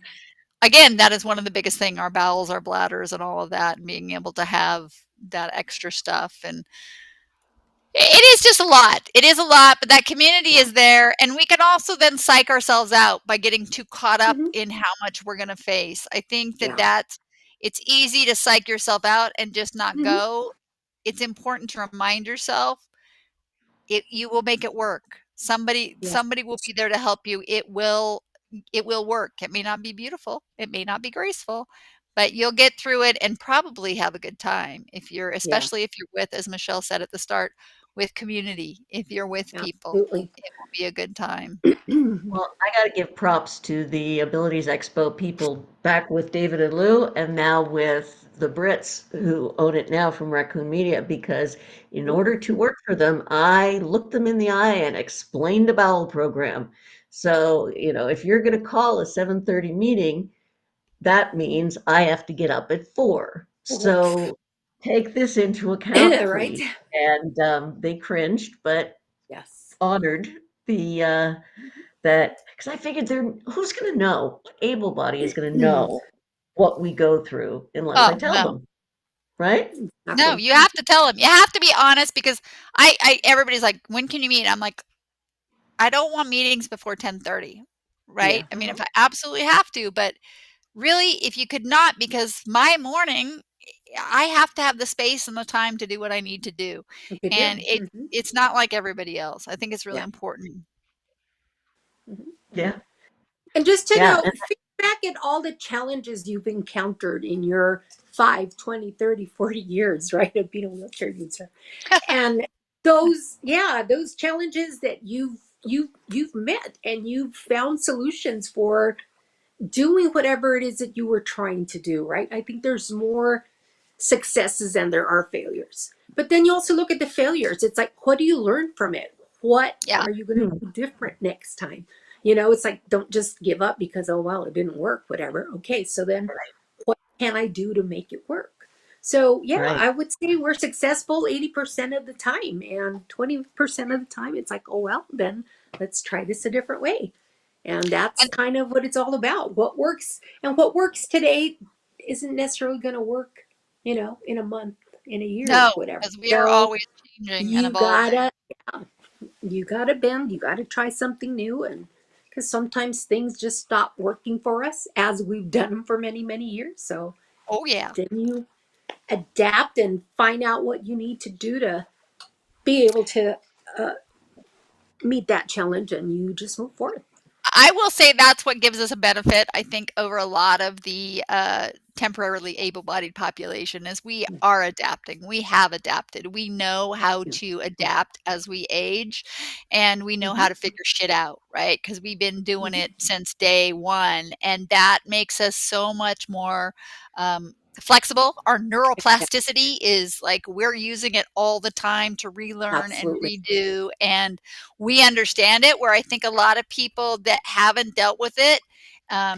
again, that is one of the biggest thing, our bowels, our bladders, and all of that, and being able to have that extra stuff. And it is just a lot. It is a lot, but that community Yeah. is there, and we can also then psych ourselves out by getting too caught up Hmm. in how much we're gonna face. I think that Yeah. it's easy to psych yourself out and just not Hmm. go. It's important to remind yourself you will make it work. Yes. Somebody will be there to help you. It will work. It may not be beautiful. It may not be graceful, but you'll get through it and probably have a good time Yeah. especially if you're with, as Michelle said at the start, with community. If you're with people, Absolutely. it will be a good time. well, I got to give props to the Abilities Expo people back with David and Lou, and now with the Brits who own it now from Raccoon Media, because in Ooh. order to work for them, I looked them in the eye and explained a bowel program. So, if you're going to call a 7:30 meeting, that means I have to get up at 4. So take this into account, Right. please. And they cringed, but Yes. honored the that, because I figured who's going to know? What able body is going to know what we go through unless I Oh, tell no. them, right? No, Exactly. you have to tell them. You have to be honest, because everybody's like, "When can you meet?" I'm like, "I don't want meetings before 10:30." Right? Yeah. I mean, if I absolutely have to, but really, if you could not, because my morning, I have to have the space and the time to do what I need to do. Good And deal. it's not like everybody else. I think it's really Yeah. important. Hmm. Yeah, And just to yeah, know, think back at all the challenges you've encountered in your 5, 20, 30, 40 years, right, of being a wheelchair user. And those challenges that you've met and you've found solutions for doing whatever it is that you were trying to do, right? I think there's more successes than there are failures. But then you also look at the failures. It's like, what do you learn from it? What Yeah. are you going to mm, do different next time? It's like, don't just give up because, oh, well, it didn't work, whatever. Okay, so then what can I do to make it work? So, yeah, right. I would say we're successful 80% of the time. And 20% of the time, it's like, oh, well, then let's try this a different way. And that's And kind of what it's all about. What works and what works today isn't necessarily going to work, in a month, in a year, no, whatever. because we are So always changing and you evolving. gotta, you gotta bend, you gotta try something new. And because sometimes things just stop working for us as we've done them for many, many years. So Oh, yeah. then you adapt and find out what you need to do to be able to uh, meet that challenge and you just move forward. I will say that's what gives us a benefit, I think, over a lot of the temporarily able-bodied population, is we are adapting. We have adapted. We know how Yeah. to adapt as we age, and we know Hmm. how to figure shit out, right? Because we've been doing Hmm. it since day one, and that makes us so much more flexible. Our neuroplasticity is like, we're using it all the time to relearn and Absolutely. redo, and we understand it, where I think a lot of people that haven't dealt with it,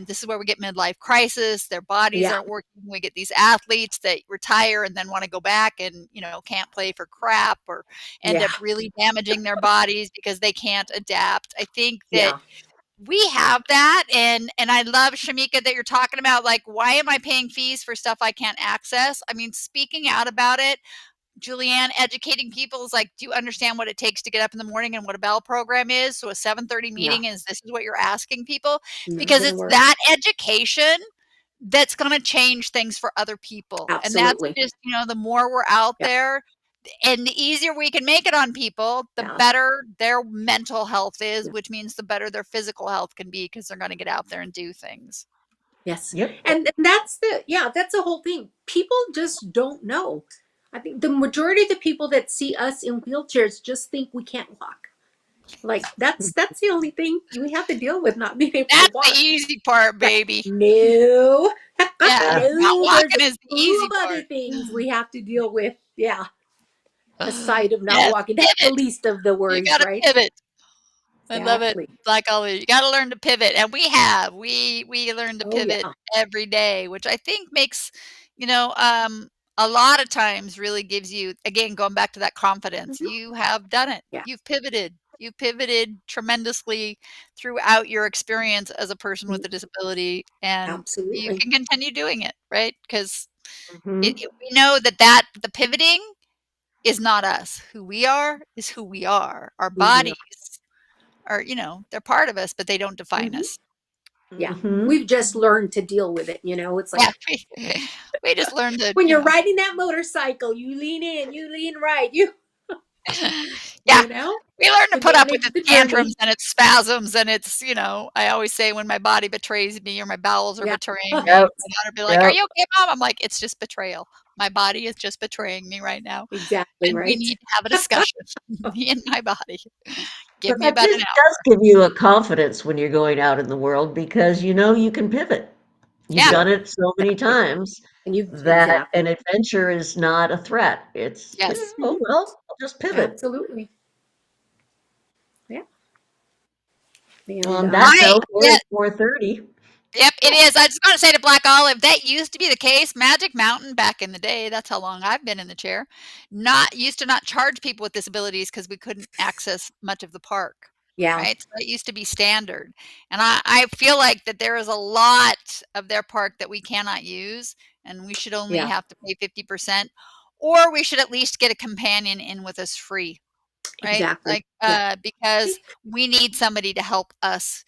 this is where we get midlife crisis. Their bodies Yeah. aren't working. We get these athletes that retire and then want to go back and, can't play for crap, or end Yeah. up really damaging their bodies because they can't adapt. I think that Yeah. we have that. And I love, Shamika, that you're talking about, like, why am I paying fees for stuff I can't access? I mean, speaking out about it, Julianne, educating people is like, do you understand what it takes to get up in the morning and what a bell program is? So a 7:30 Yeah. meeting is, this is what you're asking people, Not because gonna it's work. that education that's going to change things for other people. And that's Absolutely. just, the more we're out Yeah. there, And the easier we can make it on people, the Yeah. better their mental health is, Yeah. which means the better their physical health can be because they're going to get out there and do things. Yes. Yep. And that's the whole thing. People just don't know. I think the majority of the people that see us in wheelchairs just think we can't walk. Like that's the only thing we have to deal with, not being able to That's the walk. easy part, Right. baby. No. Yeah, not No, there's walking a is the slew easy of other part. things we have to deal with. Yeah. Aside of not Yes, walking. That's the pivot. least of the You worries, got to right? pivot. I love it. Exactly. Like always, you got to learn to pivot, and we have. We learn to Oh pivot yeah. every day, which I think makes, you know, a lot of times really gives you, again, going back to that confidence. Mhm. You have done it. Yeah. You've pivoted. You pivoted tremendously throughout your experience as a person with Mm, a disability, and you absolutely. can continue doing it, right? Because Hmm. we know that the pivoting is not us. Who we are is who we are. Our Who we are. bodies are, they're part of us, but they don't define Mhm. us. Yeah. Hmm. We've just learned to deal with it. It's Yeah, like we just learned to, when you're riding that motorcycle, you lean in, you lean right, yeah, you know, we learn to to put up with manage its the tantrums journey. and its spasms and its, I always say when my body betrays me or my bowels are Yeah. betraying me, Yep. my daughter be like, "Are Yep. you okay, mom?" I'm like, "It's just betrayal. My body is just betraying me right now, Exactly and we right. need to have a discussion, me and my body. Give But me that about just an does give you a confidence when you're going out in the world because you know you can pivot. You've Yeah, done it so many Exactly. times And you that exactly. an adventure is not a threat. It's, yes. oh, Mhm. well, I'll just pivot. Absolutely. Yeah. Well, And on that I note, we're yeah, at 4:30. yep, it is. I just want to say to Black Olive, that used to be the case. Magic Mountain back in the day, that's how long I've been in the chair, not used to not charge people with disabilities because we couldn't access much of the park, yeah. right? So that used to be standard. And I feel like that there is a lot of their park that we cannot use, and we should only Yeah. have to pay 50%, or we should at least get a companion in with us free, right? Exactly. Like, Yeah. because we need somebody to help us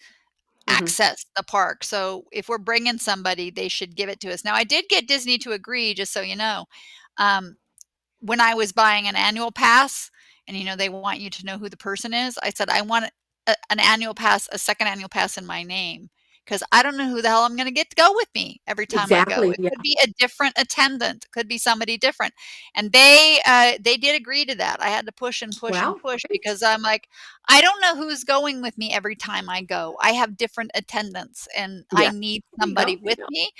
Hmm. access the park. So if we're bringing somebody, they should give it to us. Now, I did get Disney to agree, just so you know. Um, when I was buying an annual pass and they want you to know who the person is, I said I want an annual pass, a second annual pass in my name because I don't know who the hell I'm going to get to go with me every time I go. Exactly. It Yeah. could be a different attendant, it could be somebody different, and they did agree to that. I had to push and push and Wow. push Great. because I'm like, I don't know who's going with me every time I go. I have different attendants, and I Yeah. need There you somebody go. with Yeah. me.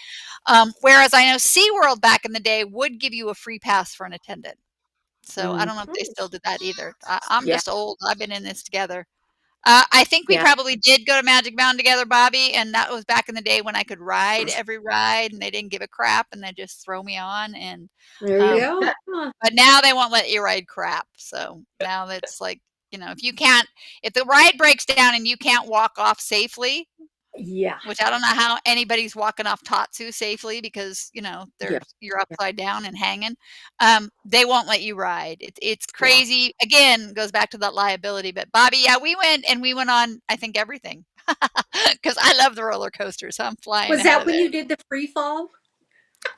Whereas I know SeaWorld back in the day would give you a free pass for an attendant. So I Mm. don't know if they still did that either. I'm Yeah. just old. I've been in this together. I think we Yeah. probably did go to Magic Mountain together, Bobby, and that was back in the day when I could ride every ride and they didn't give a crap and they just throw me on. And There you um, go. Huh. but now they won't let you ride crap. So now it's like, if the ride breaks down and you can't walk off safely, Yeah. which I don't know how anybody's walking off Tatsu safely because, Yeah. you're Yeah. upside down and hanging. They won't let you ride. It's Yeah. crazy. Again, goes back to that liability. But Bobby, yeah, we went on, I think, everything because I love the roller coasters. So I'm flying Was ahead that of when it. you did the free fall?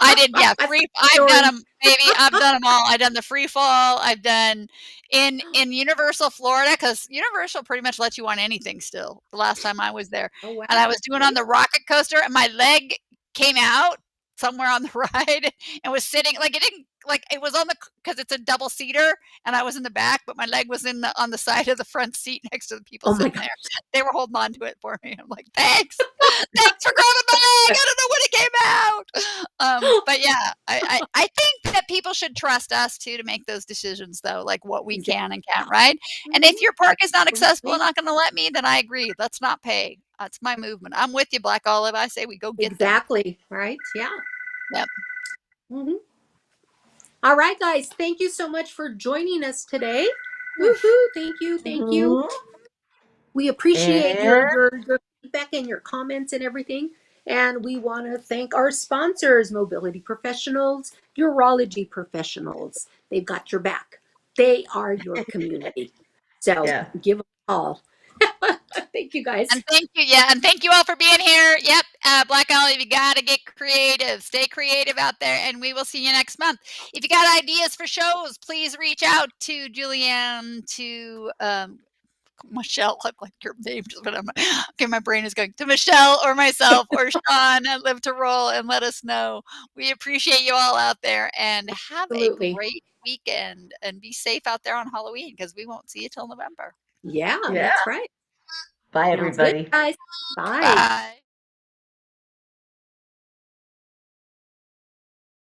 I did, yeah, That's free the I've done story. them, baby, I've done them all. I've done the free fall, I've done in Universal Florida because Universal pretty much lets you on anything still, the last time I was there, Oh and I wow. was doing on Great. the rocket coaster, and my leg came out somewhere on the ride and was sitting like, it didn't like, it was on the because it's a double-seater, and I was in the back, but my leg was on the side of the front seat next to the people Oh my sitting there. gosh. They were holding on to it for me. I'm like, "Thanks. Thanks for grabbing my leg. I don't know when it came out." But yeah, I think that people should trust us too to make those decisions though, like what we Exactly. can and can't ride. And Mhm. if your park is not accessible and Absolutely. not going to let me, then I agree. Let's not pay. That's my movement. I'm with you, Black Olive. I say we go get them. Exactly. Right. Yeah. Yep. Hmm. All right, guys. Thank you so much for joining us today. Woohoo! Thank you. Thank you. Mhm. We appreciate And your feedback and your comments and everything. And we want to thank our sponsors, mobility professionals, urology professionals. They've got your back. They are your community. So yeah. give them a call. Thank you, guys. And thank you, yeah, and thank you all for being here. Yep, Black Olive, you gotta get creative. Stay creative out there, and we will see you next month. If you got ideas for shows, please reach out to Julianne, to Michelle. I like your name, just but okay, my brain is going to Michelle or myself or Sean at Live to Roll, and let us know. We appreciate you all out there, and have a Absolutely. great weekend, and be safe out there on Halloween, because we won't see you till November. Yeah, Yeah. that's right. Bye, Sounds good, everybody. guys. Bye. Bye.